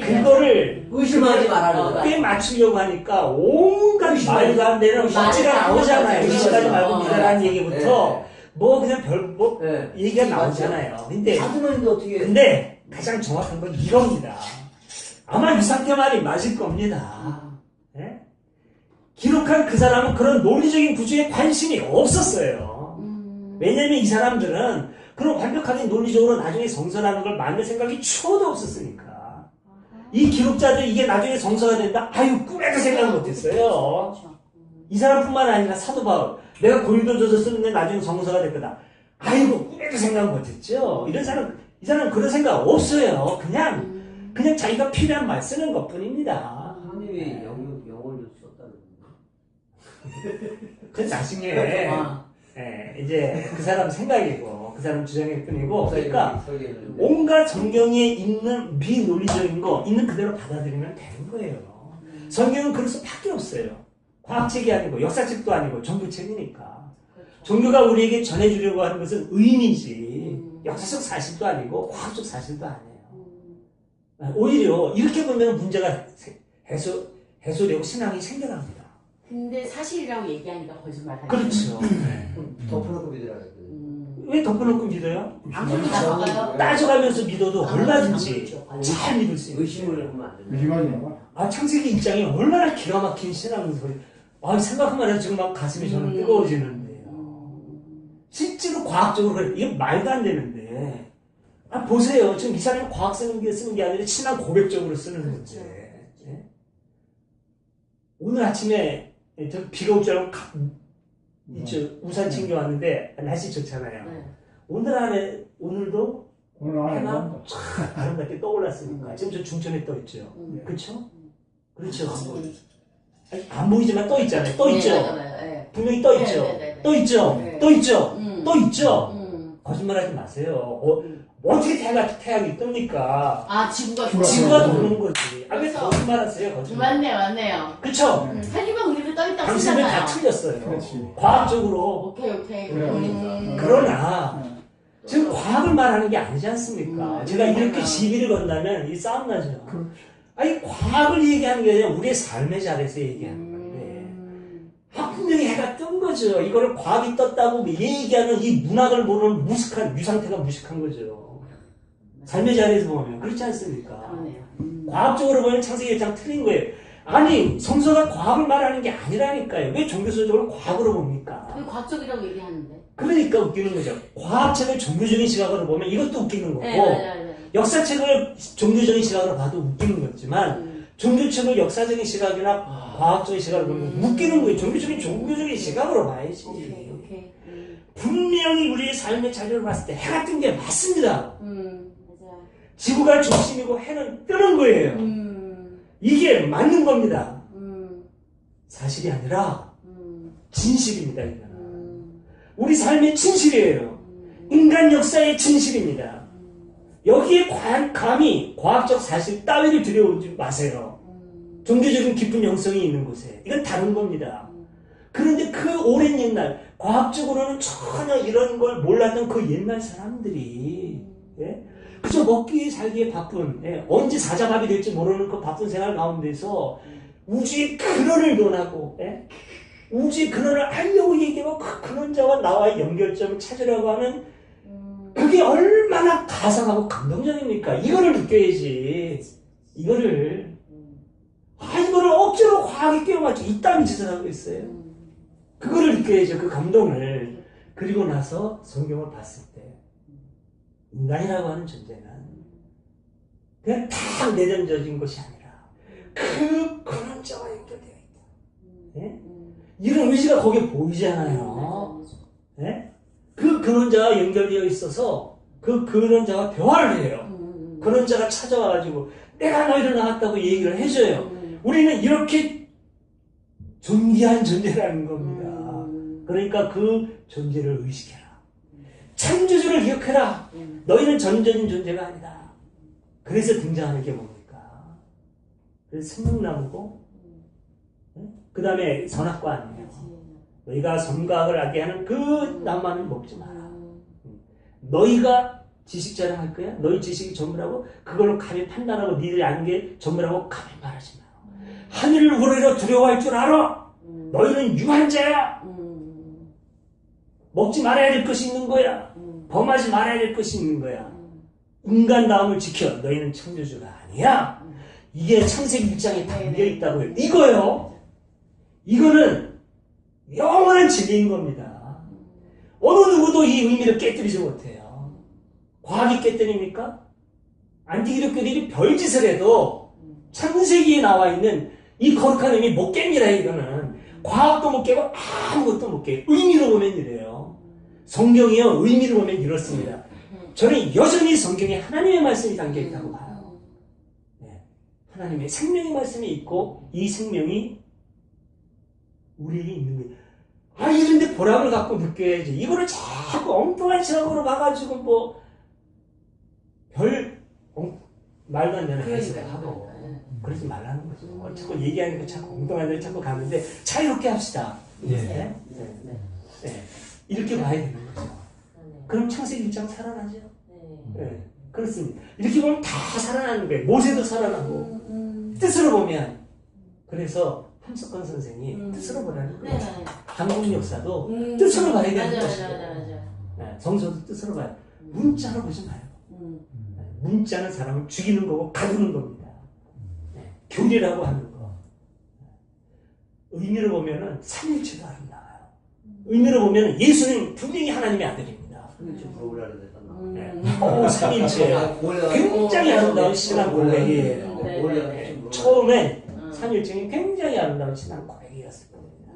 그거를 의심하지 말라는 꽤 맞추려고 하니까 온갖 말도 안 되는 문제가 나오잖아요. 의심하지 말고 믿으라는 얘기부터 뭐 그냥 얘기가 나오잖아요. 아들만 어떻게 근데 가장 정확한 건 이겁니다. 아마 유상태 말이 맞을 겁니다. 예? 기록한 그 사람은 그런 논리적인 구조에 관심이 없었어요. 왜냐면 이 사람들은 그런 완벽하게 논리적으로 나중에 성서라는 걸 만들 생각이 추호도 없었으니까. 이 기록자들이 이게 나중에 성서가 된다? 아유, 꿈에도 생각 못했어요. 이 사람뿐만 아니라 사도 바울. 내가 고린도전서 쓰는데 나중에 성서가 될 거다. 아이고, 꿈에도 생각 못했죠. 이 사람 그런 생각 없어요. 그냥 자기가 필요한 말 쓰는 것 뿐입니다. 하나님이 영어를 썼다는 그 나중에 이제 그 사람 생각이고 그 사람 주장일 뿐이고 그러니까 온갖 성경에 있는 비논리적인 거 있는 그대로 받아들이면 되는 거예요. 성경은 그래서 밖에 없어요. 과학책이 아니고 역사책도 아니고 종교책이니까. 종교가 우리에게 전해주려고 하는 것은 의미지 역사적 사실도 아니고 과학적 사실도 아니에요. 오히려 이렇게 보면 문제가 해소되고 신앙이 생겨납니다. 근데 사실이라고 얘기하니까 거짓말 하죠. 그렇죠. 덮어놓고 믿으라 왜 덮어놓고 믿어요? 안 그러면 나빠요. 따져가면서 믿어도 아, 얼마든지 아니, 잘 믿을 수 있어요. 의심을 하면 안 된다. 의심하지 마. 아, 창세기 입장이 얼마나 기가 막힌 신앙 소리. 아, 생각하면 해도 지금 막 가슴이 저는 뜨거워지는데요. 실제로 과학적으로 그래. 이게 말도 안 되는데. 아, 보세요. 지금 이 사람이 과학 쓰는 게 아니라 신앙 고백적으로 쓰는 건데. 예? 오늘 아침에 저 비가 올 줄 알고 있죠. 우산 챙겨왔는데 날씨 좋잖아요. 네. 오늘도 오늘 안에 해가 한다. 촥 아름답게 떠올랐으니까. 지금 저 중천에 떠 있죠. 그렇죠? 그렇죠. 아니, 안 보이지만 떠 있잖아요. 떠 있죠. 네. 분명히 떠 있죠. 네. 떠 있죠. 네. 떠 있죠. 떠 있죠. 음. 거짓말하지 마세요. 어떻게 태양이 뜹니까? 아, 지구가 지구가 음. 도는 거지. 아, 왜 거짓말하세요? 거짓말. 맞네요. 그쵸? 하지만 우리도 떠 있다고 당신들 다 치잖아요. 틀렸어요. 그렇지. 과학적으로. 오케이. 그래. 그러나 네. 지금 과학을 말하는 게 아니지 않습니까? 제가 이렇게 그러니까. 시비를 건다면 이 싸움 나죠. 그- 아니, 과학을 얘기하는 게 아니라 우리의 삶의 자리에서 얘기하는 건데. 분명히 해가 뜬 거죠. 이거를 과학이 떴다고 얘기하는 이 문학을 모르는 무식한, 유상태가 무식한 거죠. 삶의 자리에서 보면. 그렇지 않습니까? 그러네요. 과학적으로 보면 창세기 1장 틀린 거예요. 아니, 성서가 과학을 말하는 게 아니라니까요. 왜 종교서적으로 과학으로 봅니까? 왜 과학적이라고 얘기하는데? 그러니까 웃기는 거죠. 과학책을 종교적인 시각으로 보면 이것도 웃기는 거고, 네. 역사책을 종교적인 시각으로 봐도 웃기는 거지만, 종교책을 역사적인 시각이나 과학적인 시각으로 보면 웃기는 거예요. 종교적인 시각으로 봐야지. 오케이. 분명히 우리의 삶의 자료를 봤을 때 해가 뜬 게 맞습니다. 맞아요. 지구가 중심이고 해는 뜨는 거예요. 이게 맞는 겁니다. 사실이 아니라 진실입니다. 이거는. 우리 삶의 진실이에요. 인간 역사의 진실입니다. 여기에 감히 과학적 사실 따위를 들여오지 마세요. 종교적인 깊은 영성이 있는 곳에. 이건 다른 겁니다. 그런데 그 오랜 옛날, 과학적으로는 전혀 이런 걸 몰랐던 그 옛날 사람들이, 예? 그저 먹기에 살기에 바쁜, 예? 언제 사자밥이 될지 모르는 그 바쁜 생활 가운데서 우주의 근원을 논하고, 예? 우주의 근원을 알려고 얘기하고 그 근원자와 나와의 연결점을 찾으려고 하는 그게 얼마나 가상하고 감동적입니까? 이거를 느껴야지. 이거를 억지로 과학에 끼워맞춰 이딴 짓을 하고 있어요. 그거를 느껴야죠. 그 감동을. 그리고 나서 성경을 봤을 때 인간이라고 하는 존재는 그냥 다 내던져진 것이 아니라 그 근원자와 연결되어 있다. 예? 이런 의지가 거기에 보이잖아요. 예? 그 근원자와 연결되어 있어서 그 근원자와 대화를 해요. 근원자가 찾아와가지고 내가 너희를 낳았다고 얘기를 해줘요. 우리는 이렇게 존귀한 존재라는 겁니다. 그러니까 그 존재를 의식해라. 창조주를 기억해라. 너희는 전적인 존재가 아니다. 그래서 등장하는 게 뭡니까? 그래서 생명나무고 그 다음에 선악과 아니에요. 너희가 선과학을 알게 하는 그 나무는 먹지 마라. 너희가 지식 자랑할 거야? 너희 지식이 전부라고? 그걸로 감히 판단하고 니들이 아는 게 전부라고 감히 말하지 마라. 하늘을 우러러 두려워할 줄 알아? 너희는 유한자야. 먹지 말아야 될 것이 있는 거야. 범하지 말아야 될 것이 있는 거야. 인간다움을 지켜. 너희는 창조주가 아니야. 이게 창세기 1장에 담겨 있다고요. 이거요. 이거는 영원한 진리인 겁니다. 어느 누구도 이 의미를 깨뜨리지 못해요. 과학이 깨뜨립니까? 안티기독교들이 별짓을 해도 창세기에 나와 있는 이 거룩한 의미 못 깹니다. 이거는 과학도 못 깨고 아무것도 못 깨요. 의미로 보면 이래요. 성경이요, 의미로 보면 이렇습니다. 저는 여전히 성경에 하나님의 말씀이 담겨 있다고 봐요. 네. 하나님의 생명의 말씀이 있고 이 생명이 우리에게 있는 거예요. 아, 이런데 보람을 갖고 느껴야지. 이거를 자꾸 엉뚱한 시각으로 봐가지고 말도 안 되는 해석을 하고 그러지 말라는 거죠. 자꾸 얘기하는 거 자꾸 엉뚱한 데를 자꾸 가는데 자유롭게 합시다. 네. 이렇게 봐야 되는 거죠. 그럼 창세기 1장 살아나죠. 네. 그렇습니다. 이렇게 보면 다 살아나는 거예요. 모세도 살아나고 뜻으로 보면. 그래서 함석권 선생이 뜻으로 보라는 거예요. 한국 역사도 뜻으로 봐야 되는 것이고 성서도 뜻으로 봐요. 문자로 보지 마요. 문자는 사람을 죽이는 거고 가두는 겁니다. 교리라고 하는 거. 의미로 보면은 삼일체도 아름다워요. 의미로 보면 예수는 분명히 하나님의 아들입니다. 좀 물어보려고 했잖아. 삼일체. 굉장히 아름다운 신앙 고백이에요. 처음에 삼일체는 굉장히 아름다운 신앙 고백이었을 겁니다.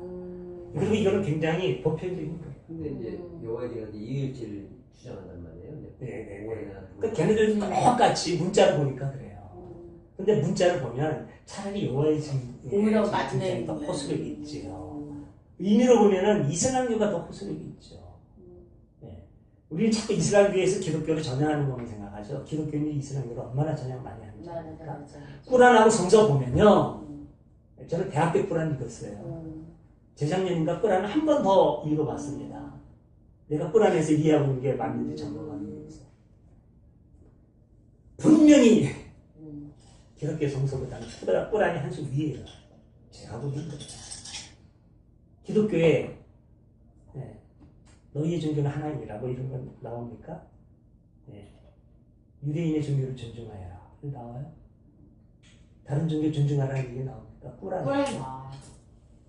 그리고 이거는 굉장히 보편적인 거예요. 근데 이제 여호와가 이제 이일체를 주장한단 말이에요. 네. 오해나 그러니까 걔네들 똑같이 문자를 보니까 그래요. 근데 문자를 보면 차라리 여호와의 오히려 증거가 맞네. 더 호소력이 있죠. 의미로 보면은 이슬람교가 더 호소력이 있죠. 네. 우리는 자꾸 이슬람교에서 기독교를 전향하는 것만 생각하죠. 기독교는 이슬람교를 얼마나 전향 많이 하는지. 꾸란하고 성서 보면요. 저는 대학 때 꾸란 읽었어요. 재작년인가 꾸란을 한 번 더 읽어봤습니다. 내가 꾸란에서 이해하고 있는 게 맞는지 점검하기 위해서. 분명히 기독교 성서보다는 꾸란이 한 수 위에요. 제가 보기엔 그래요. 기독교에 너희의 종교는 하나님이라 뭐 이런 건 나옵니까? 유대인의 종교를 존중하여라. 이거 나와요? 다른 종교 존중하라는 얘기 나옵니까? 꾸란.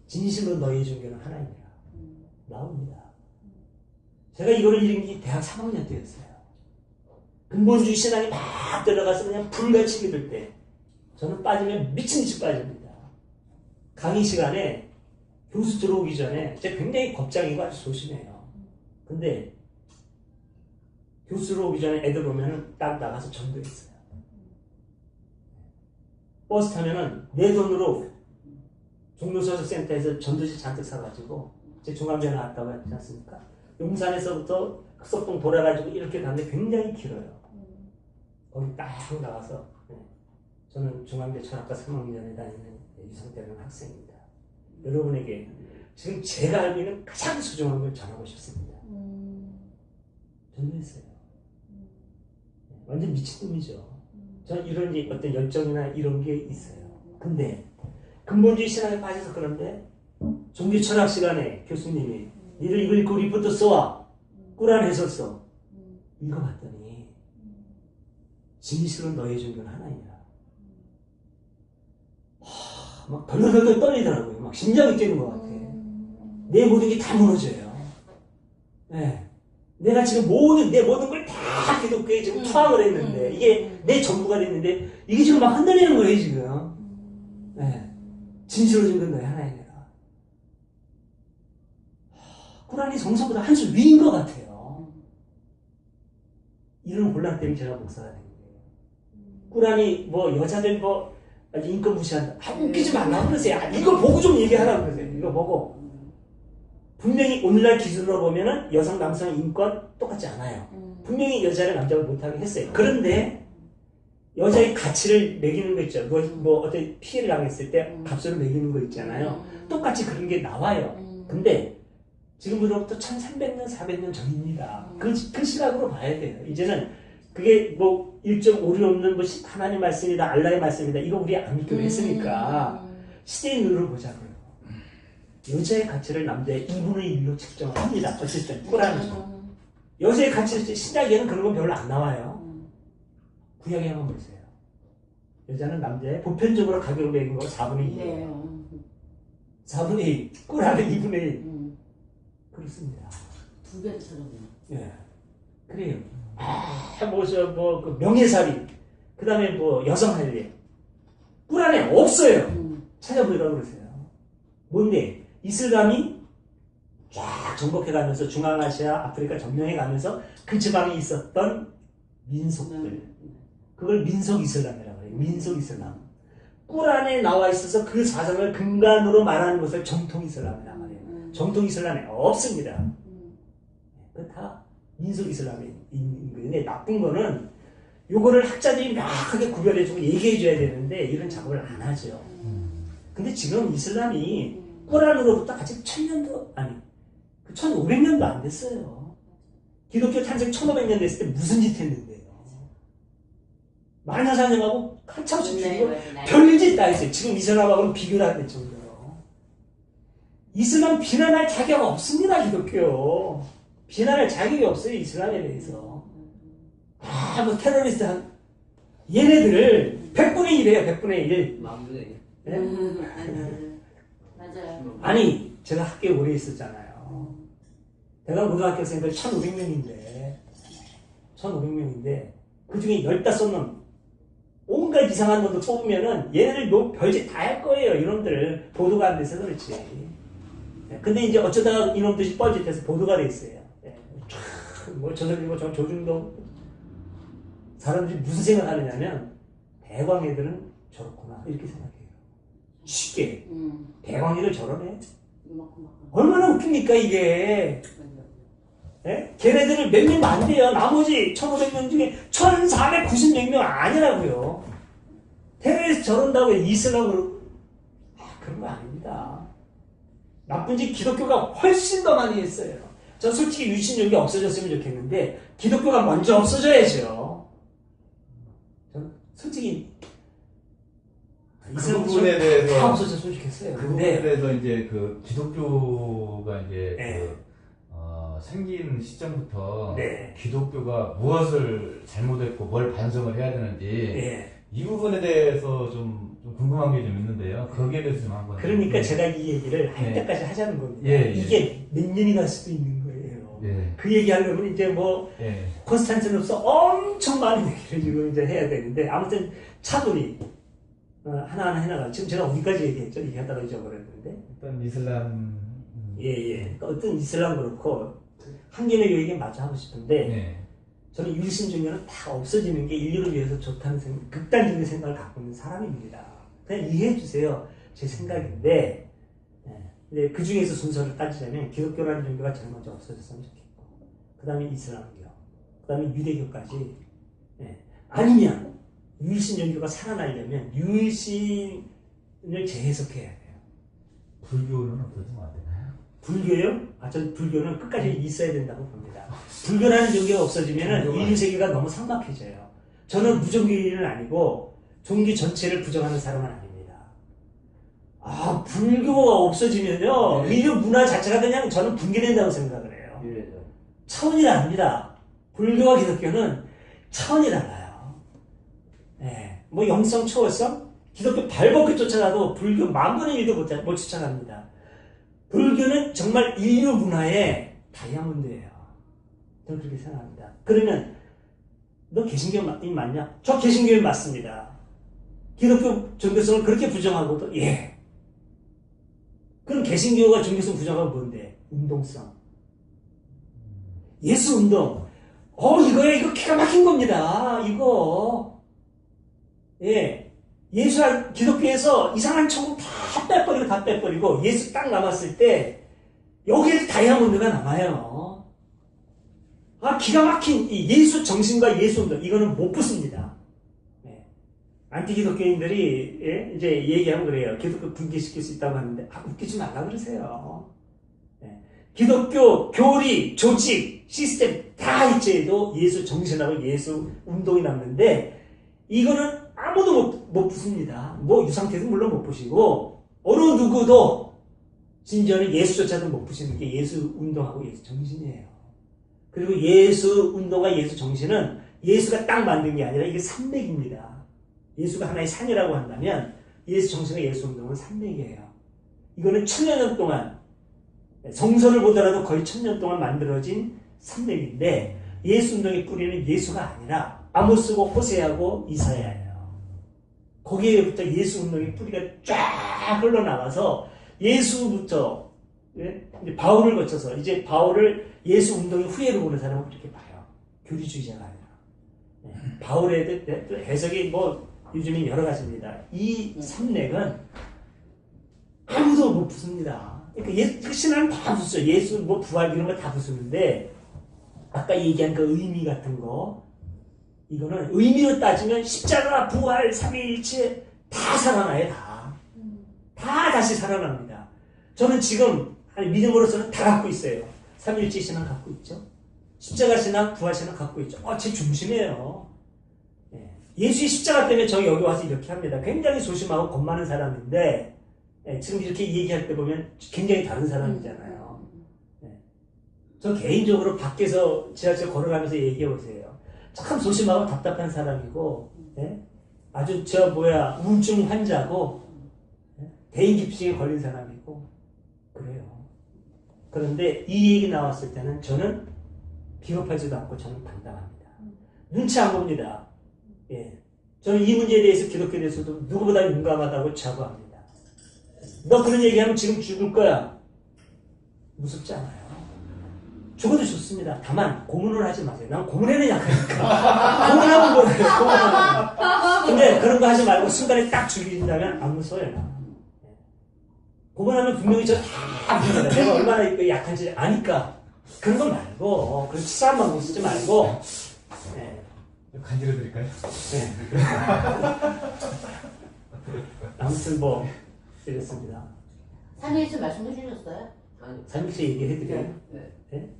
진실로 너희의 종교는 하나님이라. 나옵니다. 제가 이거를 읽은 게 대학 3학년 때였어요. 근본주의 신앙이 막 들어가서 그냥 불같이 믿을 때 저는 빠지면 미친듯이 빠집니다. 강의 시간에 교수 들어오기 전에 제가 굉장히 겁장이고 아주 조심해요. 근데 교수 들어오기 전에 애들 오면은 딱 나가서 전도했어요. 버스 타면은 내 돈으로 종로서적센터에서 전도지 잔뜩 사가지고 제 중간에 나왔다고 했지 않습니까? 용산에서부터 흑석동 돌아가지고 이렇게 가는데 굉장히 길어요. 거기 딱 나가서 저는 중앙대 철학과 3학년에 다니는 유성대는 학생입니다. 여러분에게 지금 제가 알고 있는 가장 소중한 걸 전하고 싶습니다. 전도했어요. 완전 미친놈이죠. 저는 이런 어떤 열정이나 이런 게 있어요. 근데 근본주의 신앙에 빠져서 그런데 종교 철학 시간에 교수님이 니들 이거 읽고 리포트 써와. 꾸란 해서 써. 읽어봤더니 진실로 너의 종교는 하나이라. 막 덜덜덜 떨리더라고요. 막 심장이 뛰는 것 같아. 내 모든 게 다 무너져요. 네. 내가 지금 내 모든 걸 다 기독교에 지금 투항을 했는데 이게 내 전부가 됐는데 이게 지금 막 흔들리는 거예요 지금. 네. 진실로 종교는 너의 하나이라. 꾸란이 성서보다 한 수 위인 것 같아요. 이런 혼란 때문에 제가 목사가 된 거예요. 꾸란이 뭐 여자들 뭐 인권 무시한다. 웃기지 말라고 그러세요. 이거 보고 좀 얘기하라고 그러세요. 이거 보고. 분명히 오늘날 기준으로 보면은 여성 남성 인권 똑같지 않아요. 분명히 여자를 남자를 못하게 했어요. 그런데 여자의 가치를 매기는 거 있죠. 뭐 어떤 피해를 당했을 때 값으로 매기는 거 있잖아요. 똑같이 그런 게 나와요. 근데 지금으로부터 1300년, 400년 전입니다. 그 시각으로 봐야 돼요. 이제는 그게 뭐 1.5리 없는 뭐 하나님 말씀이다, 알라의 말씀이다. 이거 우리 안 믿기로 했으니까 시대의 눈으로 보자고요. 여자의 가치를 남자의 2분의 1로 측정을 합니다. 어쨌든 꾸란에서. 여자의 가치를 신약에는 그런 건 별로 안 나와요. 구약에 한번 보세요. 여자는 남자의 보편적으로 가격을 매긴 거 4분의 1이에요. 4분의 1. 꾸란은 2분의 1. 그렇습니다. 두 배로 들었네. 예. 그래요. 그 명예살인, 그 다음에 뭐 여성할례. 꾸란에 없어요. 찾아보라고 그러세요. 뭔데? 이슬람이 쫙 정복해가면서 중앙아시아, 아프리카 점령해가면서 그 지방에 있었던 민속들. 그걸 민속 이슬람이라고 해요. 민속 이슬람. 꾸란에 나와 있어서 그 사상을 근간으로 말하는 것을 정통 이슬람이라고 해요. 정통 이슬람에 없습니다. 그 다 민속 이슬람에 있는 건데 나쁜 거는 요거를 학자들이 명확하게 구별해주고 얘기해줘야 되는데 이런 작업을 안 하죠. 근데 지금 이슬람이 꾸란으로부터 아직 1000년도 아니 1500년도 안 됐어요. 기독교 탄생 1500년 됐을 때 무슨 짓 했는데요. 마녀사냥하고 한참 죽이고 별짓 다 했어요. 지금 이슬람하고는 비교를 안 될 정도로. 이슬람 비난할 자격 없습니다. 기독교. 비난할 자격이 없어요, 이슬람에 대해서. 뭐 테러리스트 얘네들 100분의 1이에요, 100분의 1. 마음대로. 네? 맞아요. 아니, 제가 학교에 오래 있었잖아요. 대강 고등학교생들 1,500명인데, 그 중에 15명, 온갖 이상한 놈들 뽑으면은 얘네들 뭐 별짓 다 할 거예요, 이놈들. 보도가 안 돼서 그렇지. 근데 이제 어쩌다가 이놈들이 뻘짓해서 보도가 돼 있어요. 뭐 저들 이거 저 조중동 사람들이 무슨 생각하느냐면 대광 애들은 저렇구나 이렇게 생각해요. 쉽게 대광 애들 저러네. 얼마나 웃깁니까 이게. 예? 걔네들을 몇 명 안 돼요. 나머지 1,500명 중에 1,490명 아니라고요. 테러리스트 저런다고 이슬람으로 그런 거 아닙니다. 나쁜 짓 기독교가 훨씬 더 많이 했어요. 전 솔직히 유신종이 없어졌으면 좋겠는데 기독교가 먼저 없어져야죠. 전 솔직히 그 부분에 대해서 다 없어졌으면 좋겠어요. 그 근데 부분에 대해서 이제 그 기독교가 이제 네. 생긴 시점부터 네. 기독교가 무엇을 잘못했고 뭘 반성을 해야 되는지 예. 이 부분에 대해서 좀 궁금한 게 좀 있는데요. 거기에 대해서 좀 한번. 그러니까 제가 이 얘기를 할 네. 때까지 하자는 겁니다. 예, 예. 이게 몇 년이 갈 수도 있는 거예요. 예. 그 얘기하려면 이제 뭐 예. 콘스탄티누스 엄청 많은 얘기를 지금 이제 해야 되는데 아무튼 차돌이 하나하나 해나가. 지금 제가 어디까지 얘기했죠? 얘기하다가 잊어버렸는데. 일단 이슬람. 예. 그러니까 어떤 이슬람 그렇고 한계의 얘기 마저 하고 싶은데 네. 저는 유신종교는 다 없어지는 게 인류를 위해서 좋다는 극단적인 생각을 갖고 있는 사람입니다. 그냥 이해해 주세요. 제 생각인데, 근데 그 중에서 순서를 따지자면 기독교라는 종교가 제일 먼저 없어졌으면 좋겠고, 그 다음에 이슬람교, 그 다음에 유대교까지. 아니면 유일신 종교가 살아나려면 유일신을 재해석해야 돼요. 불교는 어떻게 안 되나요? 불교요? 전 불교는 끝까지 있어야 된다고 봅니다. 불교라는 종교가 없어지면 인류 세계가 너무 삭막해져요. 저는 무종교인은 아니고 종교 전체를 부정하는 사람은 아닙니다. 불교가 없어지면요 인류 문화 자체가 그냥 저는 붕괴된다고 생각을 해요. 차원이 다릅니다. 불교와 기독교는 차원이 달라요. 뭐 영성, 초월성, 기독교 발벗고 쫓아가도 불교 만분의 1도 못 쫓아갑니다. 불교는 정말 인류 문화의 다이아몬드예요. 저는 그렇게 생각합니다. 그러면 너 개신교인 맞냐? 저 개신교인 맞습니다. 기독교 종교성을 그렇게 부정하고도 예. 그럼 개신교가 종교성 부정하고 뭔데? 운동성. 예수 운동. 이거야 이거 기가 막힌 겁니다. 이거. 예. 기독교에서 이상한 천국 다 빼버리고 예수 딱 남았을 때 여기에 다이아몬드가 남아요. 기가 막힌 이 예수 정신과 예수 운동 이거는 못 붙습니다. 안티 기독교인들이 이제 얘기하면 그래요. 기독교 붕괴시킬 수 있다고 하는데 웃기지 말라 그러세요. 기독교 교리, 조직, 시스템 다 해체해도 예수 정신하고 예수 운동이 남는데 이거는 아무도 못 붙습니다. 뭐 유상태도 물론 못 보시고 어느 누구도 심지어는 예수조차도 못 보시는 게 예수 운동하고 예수 정신이에요. 그리고 예수 운동과 예수 정신은 예수가 딱 만든 게 아니라 이게 산맥입니다. 예수가 하나의 산이라고 한다면 예수 정신과 예수 운동은 산맥이에요. 이거는 1000년 동안 성서를 보더라도 거의 1000년 동안 만들어진 산맥인데 예수 운동의 뿌리는 예수가 아니라 아모스고 호세아고 이사야예요. 거기에부터 예수 운동의 뿌리가 쫙 흘러나가서 예수부터 이제 바울을 거쳐서 이제 바울을 예수 운동의 후예로 보는 사람은 그렇게 봐요. 교리주의자가 아니라. 바울의 해석이 뭐 요즘엔 여러 가지입니다. 이 산맥은 아무도 못 붙습니다. 그러니까 신앙은 다 붙어요. 예수 뭐 부활 이런 거 다 붙는데 아까 얘기한 그 의미 같은 거 이거는 의미로 따지면 십자가, 부활, 삼위일체 다 살아나요. 다 다시 살아납니다. 저는 지금 믿음으로서는 다 갖고 있어요. 삼위일체 신앙 갖고 있죠. 십자가 신앙, 부활 신앙 갖고 있죠. 제 중심이에요. 예수의 십자가 때문에 저 여기 와서 이렇게 합니다. 굉장히 소심하고 겁 많은 사람인데 지금 이렇게 얘기할 때 보면 굉장히 다른 사람이잖아요. 저 개인적으로 밖에서 지하철 걸어가면서 얘기해 보세요. 참 소심하고 답답한 사람이고, 예? 아주 우울증 환자고, 예? 대인기피증에 걸린 사람이고, 그래요. 그런데 이 얘기 나왔을 때는 저는 비겁하지도 않고 저는 당당합니다. 눈치 안 봅니다. 예. 저는 이 문제에 대해서 기독교에 대해서도 누구보다 용감하다고 자부합니다. 너 그런 얘기하면 지금 죽을 거야. 무섭지 않아요. 죽어도 좋습니다. 다만 고문을 하지 마세요. 난 고문에는 약하니까. 고문하면 뭐예요? 고문하면. 근데 그런 거 하지 말고 순간에 딱 죽인다면 안 무서워요. 고문하면 분명히 저다 압니다. 내가 얼마나 약한지 아니까. 그런 거 말고, 그런 치사한 방법 쓰지 말고, 네. 간지러 드릴까요? 네. 아무튼 이랬습니다. 삼일체 말씀해 주셨어요? 아니, 삼일체 얘기해드려요? 네. 네?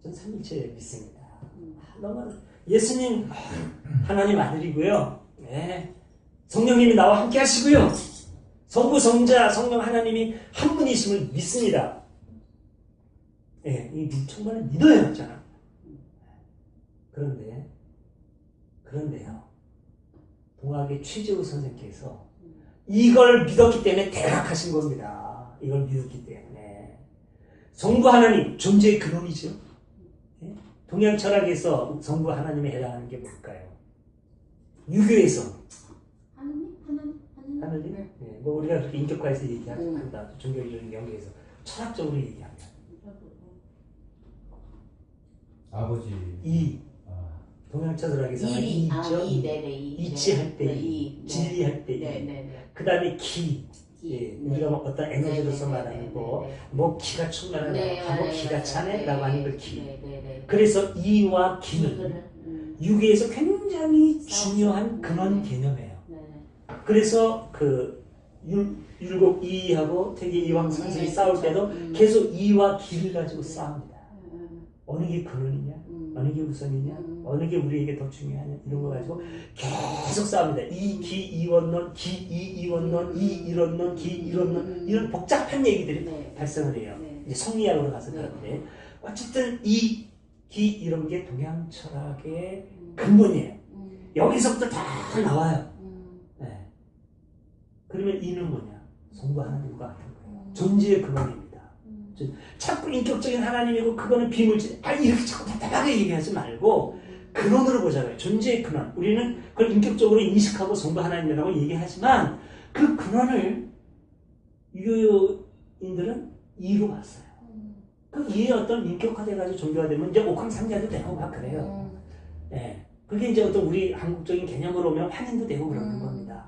전 삼일체 믿습니다. 너무 예수님 하나님 아들이고요. 네. 성령님이 나와 함께 하시고요. 성부, 성자, 성령 하나님이 한 분이심을 믿습니다. 예, 이 정말 믿어야 저는. 그런데요. 동학의 최재우 선생께서 이걸 믿었기 때문에 대락하신 겁니다. 이걸 믿었기 때문에. 성부 하나님, 존재의 근원이죠. 예? 동양 철학에서 성부 하나님에 해당하는 게 뭘까요? 유교에서 하나님? 네. 예, 우리가 그렇게 인격화해서 얘기한다. 종교적인 연계에서 철학적으로 얘기하면 아버지. 동양 철학에서는 이 있죠. 네네. 이치할 때, 진리할 때, 네네네. 그 다음에 기. 예, 우리가 어떤 에너지로서 말하는 거, 기가 충만하다, 기가 차네라고 하는 걸 기. 그래서 이와 기는 유교에서 굉장히 중요한 근원 개념이에요. 그래서 율곡 이하고 태계 이황 선생이 싸울 때도 계속 이와 기를 가지고 싸웁니다. 어느 게 근원이냐, 어느 게 우선이냐, 어느 게 우리에게 더 중요하냐 이런 거 가지고 계속 싸웁니다. 이 기 이원론, 기 이 이원론, 이 이론론, 기 이론론 이런 복잡한 얘기들이 발생을 해요. 이제 성리학으로 가서 그런데 어쨌든 이 기 이런 게 동양 철학의 근본이에요. 여기서부터 다 나와요. 네. 그러면 이는 뭐냐? 성부 하나님과 같은 거예요. 존재의 근원입니다. 자꾸 인격적인 하나님이고 그거는 비물질. 이렇게 자꾸 답답하게 얘기하지 말고 근원으로 보자고요. 존재의 근원. 우리는 그걸 인격적으로 인식하고 성부 하나님이라고 얘기하지만 그 근원을 유교인들은 이로 봤어요. 그 이의 어떤 인격화돼가지고 종교화되면 이제 옥황상제도 되고 막 그래요. 예. 그게 이제 어떤 우리 한국적인 개념으로 오면 환인도 되고 그러는 겁니다.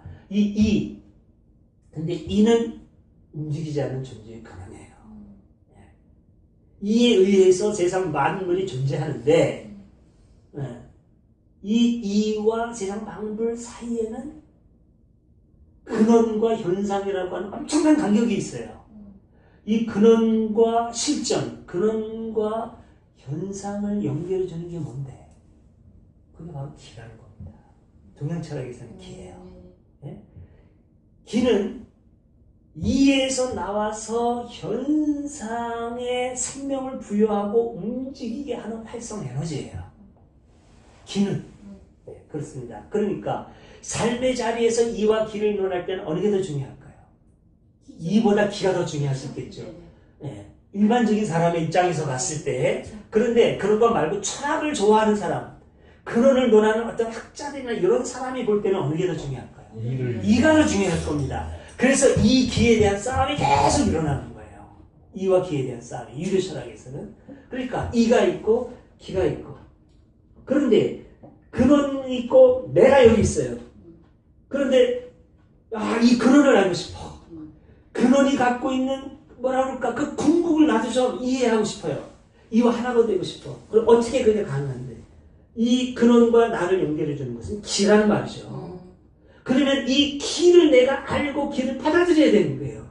근데 이는 움직이지 않는 존재의 근원이에요. 이에 의해서 세상 만물이 존재하는데, 이 이와 세상 만물 사이에는 근원과 현상이라고 하는 엄청난 간격이 있어요. 이 근원과 실전, 근원과 현상을 연결해 주는 게 뭔데? 그게 바로 기라는 겁니다. 동양 철학에서는 기예요. 예? 기는 이에서 나와서 현상에 생명을 부여하고 움직이게 하는 활성 에너지예요. 기는. 네, 그렇습니다. 그러니까 삶의 자리에서 이와 기를 논할 때는 어느 게 더 중요할까요? 이보다 기가 더 중요할 수 있겠죠. 네, 일반적인 사람의 입장에서 봤을 때. 그런데 그런 거 말고 철학을 좋아하는 사람, 근원을 논하는 어떤 학자들이나 이런 사람이 볼 때는 어느 게 더 중요할까요? 이가 더 중요할 겁니다. 그래서 이 기에 대한 싸움이 계속 일어나는 거예요. 이와 기에 대한 싸움이 유교 철학에서는. 그러니까 이가 있고 기가 있고. 그런데 근원이 있고 내가 여기 있어요. 그런데 이 근원을 알고 싶어. 근원이 갖고 있는 뭐라 그럴까 그 궁극을 나도 좀 이해하고 싶어요. 이와 하나가 되고 싶어. 그럼 어떻게 그게 가능한데? 이 근원과 나를 연결해 주는 것은 기라는 말이죠. 그러면 이 기를 내가 알고 기를 받아들여야 되는 거예요.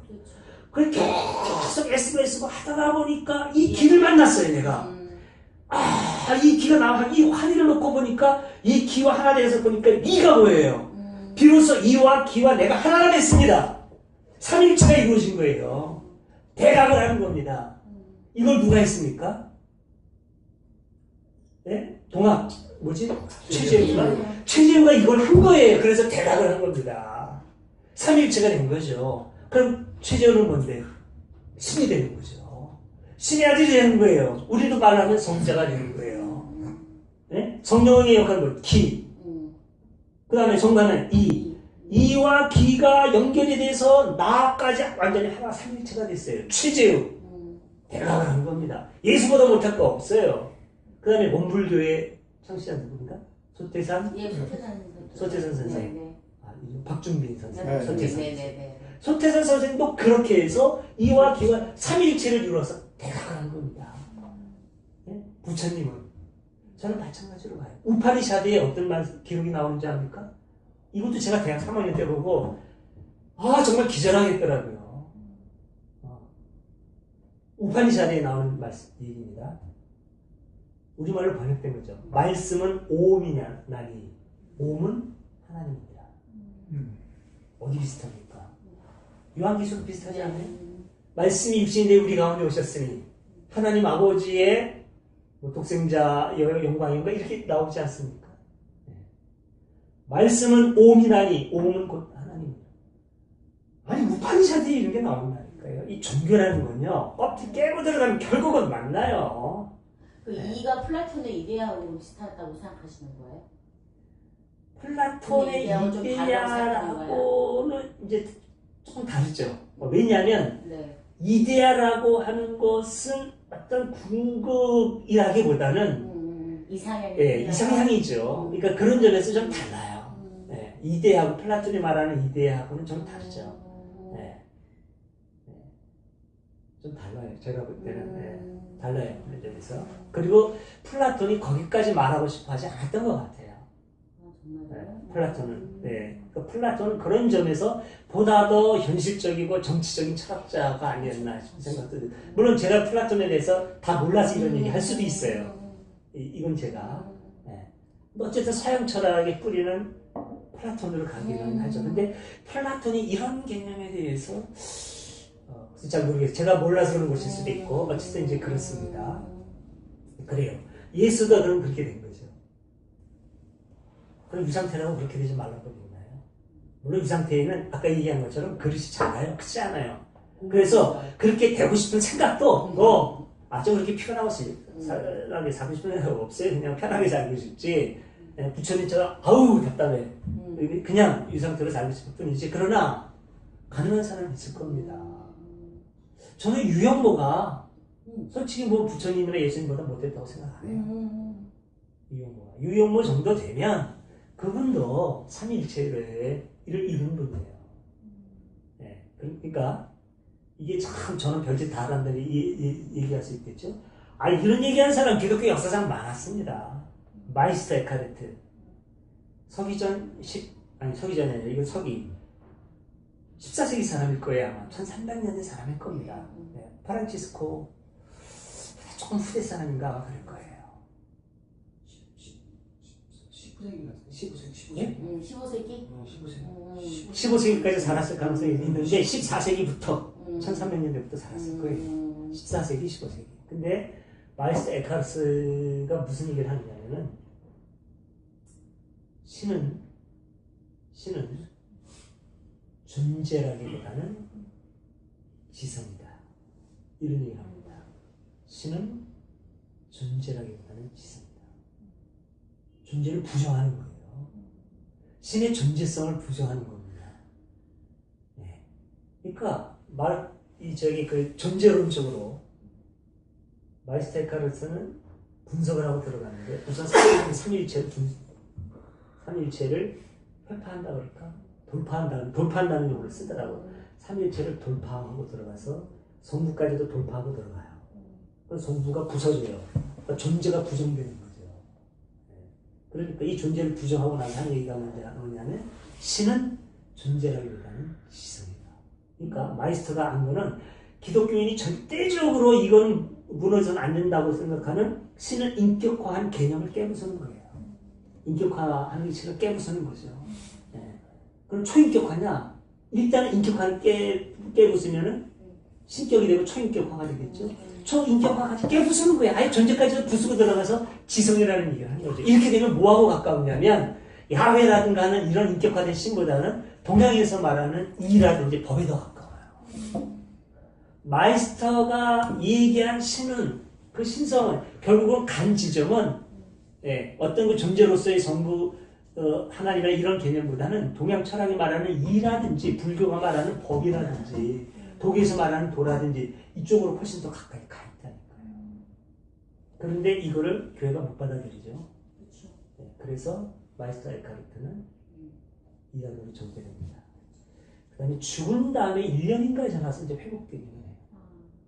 그걸 계속 애쓰고 하다가 보니까 이 기를 만났어요, 내가. 이 기가 나와, 이 환희를 놓고 보니까 이 기와 하나 되어서 보니까 이가 보여요. 비로소 이와 기와 내가 하나가 됐습니다. 삼일체가 이루어진 거예요. 대각을 하는 겁니다. 이걸 누가 했습니까? 네? 동학 뭐지? 최재우가 이걸 한 거예요. 그래서 대락을 한 겁니다. 삼위일체가 된 거죠. 그럼 최재우는 뭔데? 신이 되는 거죠. 신의 아들이 되는 거예요. 우리도 말하면 성자가 되는 거예요. 네? 성령의 역할은 뭐? 기. 그 다음에 성가는 이. 이와 기가 연결이 돼서 나까지 완전히 하나 삼위일체가 됐어요. 최재우. 대락을 한 겁니다. 예수보다 못할 거 없어요. 그 다음에 원불교의 창시자 누구인가? 소태산? 예, 소태산 선생님. 네, 아, 박준빈 선생님. 네, 소태산 네, 선생님. 네, 네. 소태산 선생님도 그렇게 해서 이와 기가 삼위일체를 이루어서 대락을 한 겁니다. 네? 부처님은 저는 마찬가지로 봐요. 우파리샤드에 어떤 기록이 나오는지 압니까? 이것도 제가 대학 3학년 때 보고 정말 기절하겠더라고요. 우파니샤드에 나오는 얘기입니다. 우리말로 번역된 거죠. 말씀은 오음이냐 나니 오음은 하나님입니다. 어디 비슷합니까? 요한계시록 비슷하지 않아요? 말씀이 육신이 되어 우리 가운데 오셨으니 하나님 아버지의 독생자 영광인가 이렇게 나오지 않습니까? 네. 말씀은 오음이나니 오음은 곧 하나님입니다. 아니 우파니샤드에 이런 게 나온다니까요. 이 종교라는 건요 껍질 깨고 들어가면 결국은 만나요. 그 이가 플라톤의 이데아하고 비슷하다고 생각하시는 거예요? 플라톤의 이데아하고 좀 이데아라고는 이제 조금 다르죠. 왜냐하면 네. 이데아라고 하는 것은 어떤 궁극이라기보다는 이상향이죠. 그러니까 그런 점에서 좀 달라요. 네, 이데아하고 플라톤이 말하는 이데아하고는 좀 다르죠. 네. 네. 좀 달라요. 제가 볼 때는 달라요. 그런 점에서. 그리고 플라톤이 거기까지 말하고 싶어 하지 않았던 것 같아요. 네, 플라톤은. 네. 그 플라톤은 그런 점에서 보다 더 현실적이고 정치적인 철학자가 아니었나 싶은 생각도 들어요. 물론 제가 플라톤에 대해서 다 몰라서 이런 얘기 할 수도 있어요. 이건 제가. 네. 어쨌든 서양 철학의 뿌리는 플라톤으로 가기는 하죠. 근데 플라톤이 이런 개념에 대해서 잘 모르겠어요. 제가 몰라서 그런 것일 수도 있고 어쨌든 이제 그렇습니다. 그래요. 예수가 그럼 그렇게 된 거죠. 그럼 유상태라고 그렇게 되지 말라고 그러나요? 물론 유상태에는 아까 얘기한 것처럼 그릇이 작아요. 크지 않아요. 그래서 그렇게 되고 싶은 생각도 좀 그렇게 편하게 살고 싶은 생각 없어요. 그냥 편하게 살고 싶지. 부처님처럼 아우 답답해. 그냥 유상태로 살고 싶을 뿐이지. 그러나 가능한 사람은 있을 겁니다. 저는 유영모가 솔직히 뭐 부처님이나 예수님보다 못했다고 생각 안 해요. 유영모 정도 되면 그분도 삼위일체를 이루는 분이에요. 네. 그러니까 이게 참 저는 별짓 다 한다는 얘기할 수 있겠죠. 이런 얘기하는 사람 기독교 역사상 많았습니다. 마이스터 에카르트 서기전이 아니라 이건 서기 14세기 사람일 거예요. 아마 1300년대 사람일 겁니다. 네. 프란치스코 조금 후대 사람인가 아마 그럴 거예요. 15세기 같은데? 15세기? 예? 15세기? 15세기. 15세기까지 살았을 가능성이 있는데 14세기부터 1300년대부터 살았을 거예요. 14세기, 15세기. 근데 마이스터 에카르트가 무슨 얘기를 하느냐면은 신은 존재라기보다는 지성이다. 이런 얘기를 합니다. 신은 존재라기보다는 지성이다. 존재를 부정하는 거예요. 신의 존재성을 부정하는 겁니다. 네. 그러니까 그 존재론적으로 마이스터 에카르트는 분석을 하고 들어가는데 우선 삼위일체를 회파한다 그럴까? 돌파한다는 용어를 쓰더라고. 삼위일체를 돌파하고 들어가서 성부까지도 돌파하고 들어가요. 그래서 성부가 부서져요. 그러니까 존재가 부정되는 거죠. 그러니까 이 존재를 부정하고 나서 하는 얘기가 뭐냐면 신은 존재라기보다는 지성이다. 그러니까 마이스터가 한 거는 기독교인이 절대적으로 이건 무너져서는 안 된다고 생각하는 신을 인격화한 개념을 깨부수는 거예요. 인격화하는 신을 깨부수는 거죠. 네. 그럼 초인격화냐? 일단은 인격화를 깨부수면은 신격이 되고 초인격화가 되겠죠. 초인격화까지 깨부수는 거야. 아예 존재까지 부수고 들어가서 지성이라는 얘기를 하는 거죠. 이렇게 되면 뭐하고 가까우냐면 야훼라든가 하는 이런 인격화된 신보다는 동양에서 말하는 이라든지 법에 더 가까워요. 마이스터가 얘기한 신은 그 신성은 결국은 간 지점은 어떤 그 존재로서의 전부 하나님이나 이런 개념보다는 동양 철학이 말하는 이라든지 불교가 말하는 법이라든지 독일에서 말하는 도라든지 이쪽으로 훨씬 더 가까이 가 있다니까요. 그런데 이거를 교회가 못 받아들이죠. 그래서 마이스터 에카르트는 이단으로 전개됩니다. 그 다음에 죽은 다음에 1년인가에 지나서 이제 회복되기는 해요.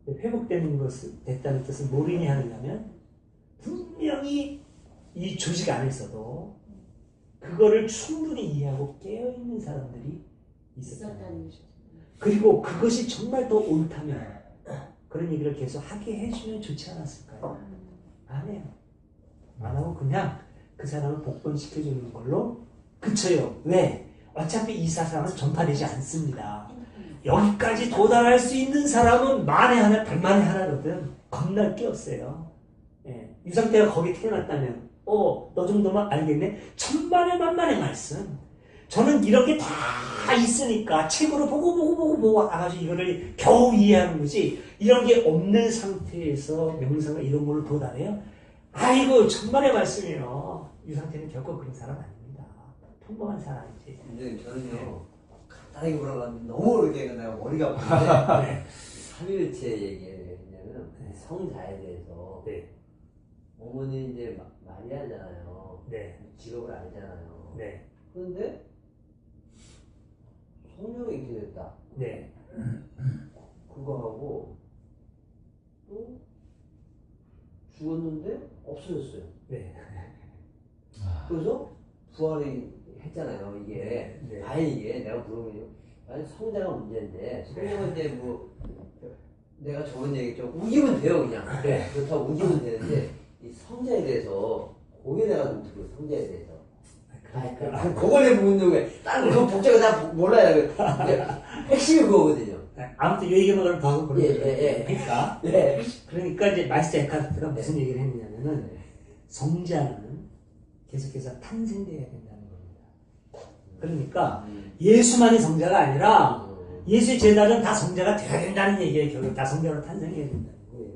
회복되는 것은 됐다는 뜻은 뭘 의미하느냐면 분명히 이 조직 안에서도 그거를 충분히 이해하고 깨어있는 사람들이 있었다는 거죠. 그리고 그것이 정말 더 옳다면 그런 얘기를 계속 하게 해주면 좋지 않았을까요? 안 해요. 안 하고 그냥 그 사람을 복권시켜주는 걸로 그쳐요. 왜? 어차피 이 사상은 전파되지 않습니다. 여기까지 도달할 수 있는 사람은 만에 하나, 백만에 하나거든. 겁날 게 없어요. 유상태가 거기 태어났다면 너 정도만 알겠네? 천만의 만만의 말씀. 저는 이런 게 다 있으니까 책으로 보고 와가지고 이거를 겨우 이해하는 거지. 이런 게 없는 상태에서 명상과 이런 걸로 도달해요? 아이고 천만의 말씀이에요. 유상태는 결코 그런 사람 아닙니다. 평범한 사람이지. 근데 저는요 간단하게 물어봤는데 너무 오래되니까 내가 머리가 아픈데 3일째 얘기했냐면 성자에 대해서 어머니 이제 마리아잖아요. 직업을 알잖아요. 그런데 성령이 이렇게 됐다. 그거하고 또 죽었는데 없어졌어요. 그래서 부활이 했잖아요. 이게 아예 이게 내가 물어보면 아니 성자가 문제인데 성령은 이제 뭐 내가 저번 얘기했죠. 우기면 돼요 그냥. 그렇다고 우기면 되는데 이 성자에 대해서 고민해가지고 들어요. 성자에 대해서. 그걸 내가 묻는 거야. 다른 거 복잡하게 다 몰라요. 핵심이 그거거든요. 아무튼 이 얘기만 더 하고 그런 거죠. 그러니까 이제 마이스터 에카르트가 무슨 얘기를 했느냐면은 성자는 계속해서 탄생돼야 된다는 겁니다. 그러니까 예수만이 성자가 아니라 예수의 제자들은 다 성자가 돼야 된다는 얘기예요. 결국 다 성자로 탄생해야 된다는 거예요.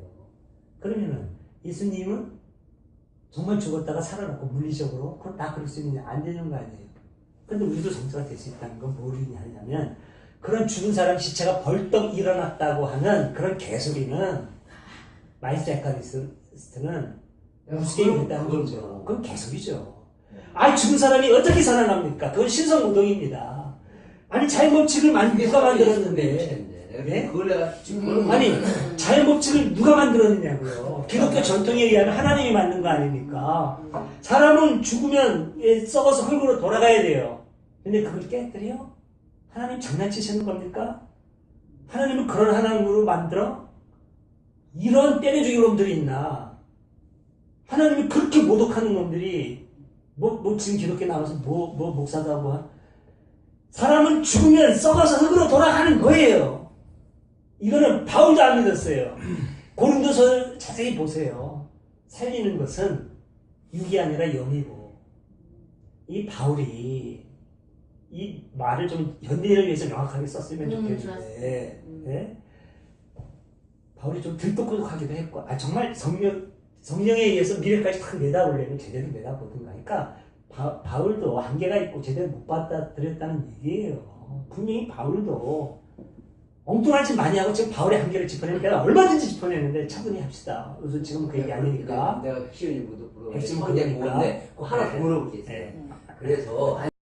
그러면은 예수님은 정말 죽었다가 살아났고 물리적으로 그럼 다 그럴 수 있느냐? 안 되는 거 아니에요. 근데 우리도 성자가 될 수 있다는 건 뭘 의미하냐면 그런 죽은 사람 시체가 벌떡 일어났다고 하는 그런 개소리는 마이스터 에카리스트는 우스갯이 됐다는 거죠. 그건 개소리죠. 아니 죽은 사람이 어떻게 살아납니까? 그건 신성모독입니다. 아니 자연법칙을 누가 만들었는데 아니 자연법칙을 누가 만들었느냐고요. 기독교 전통에 의하면 하나님이 만든 거 아닙니까? 사람은 죽으면 썩어서 흙으로 돌아가야 돼요. 근데 그걸 깨뜨려? 하나님 장난치시는 겁니까? 하나님은 그런 하나님으로 만들어? 이런 때려주기 놈들이 있나? 하나님이 그렇게 모독하는 놈들이 지금 기독교 나와서 목사도 하고 사람은 죽으면 썩어서 흙으로 돌아가는 거예요. 이거는 바울도 안 믿었어요. 고린도서를 자세히 보세요. 살리는 것은 육이 아니라 영이고 이 바울이 이 말을 좀 현대인을 위해서 명확하게 썼으면 좋겠는데 바울이 좀 들똑똑하기도 했고 정말 성령에 의해서 미래까지 탁 내다보려면 제대로 내다보든가 하니까 바울도 한계가 있고 제대로 못 받아들였다는 얘기예요. 분명히 바울도 엉뚱한 짓 많이 하고 지금 바울의 한계를 짚어내는 내가 얼마든지 짚어내는데 차분히 합시다. 우선 지금 그 얘기 아니니까. 내가 핵심을 못 물어보는데 핵심은 그거니까. 그거니까. 하나 더 물어볼 게 있어요. 그래서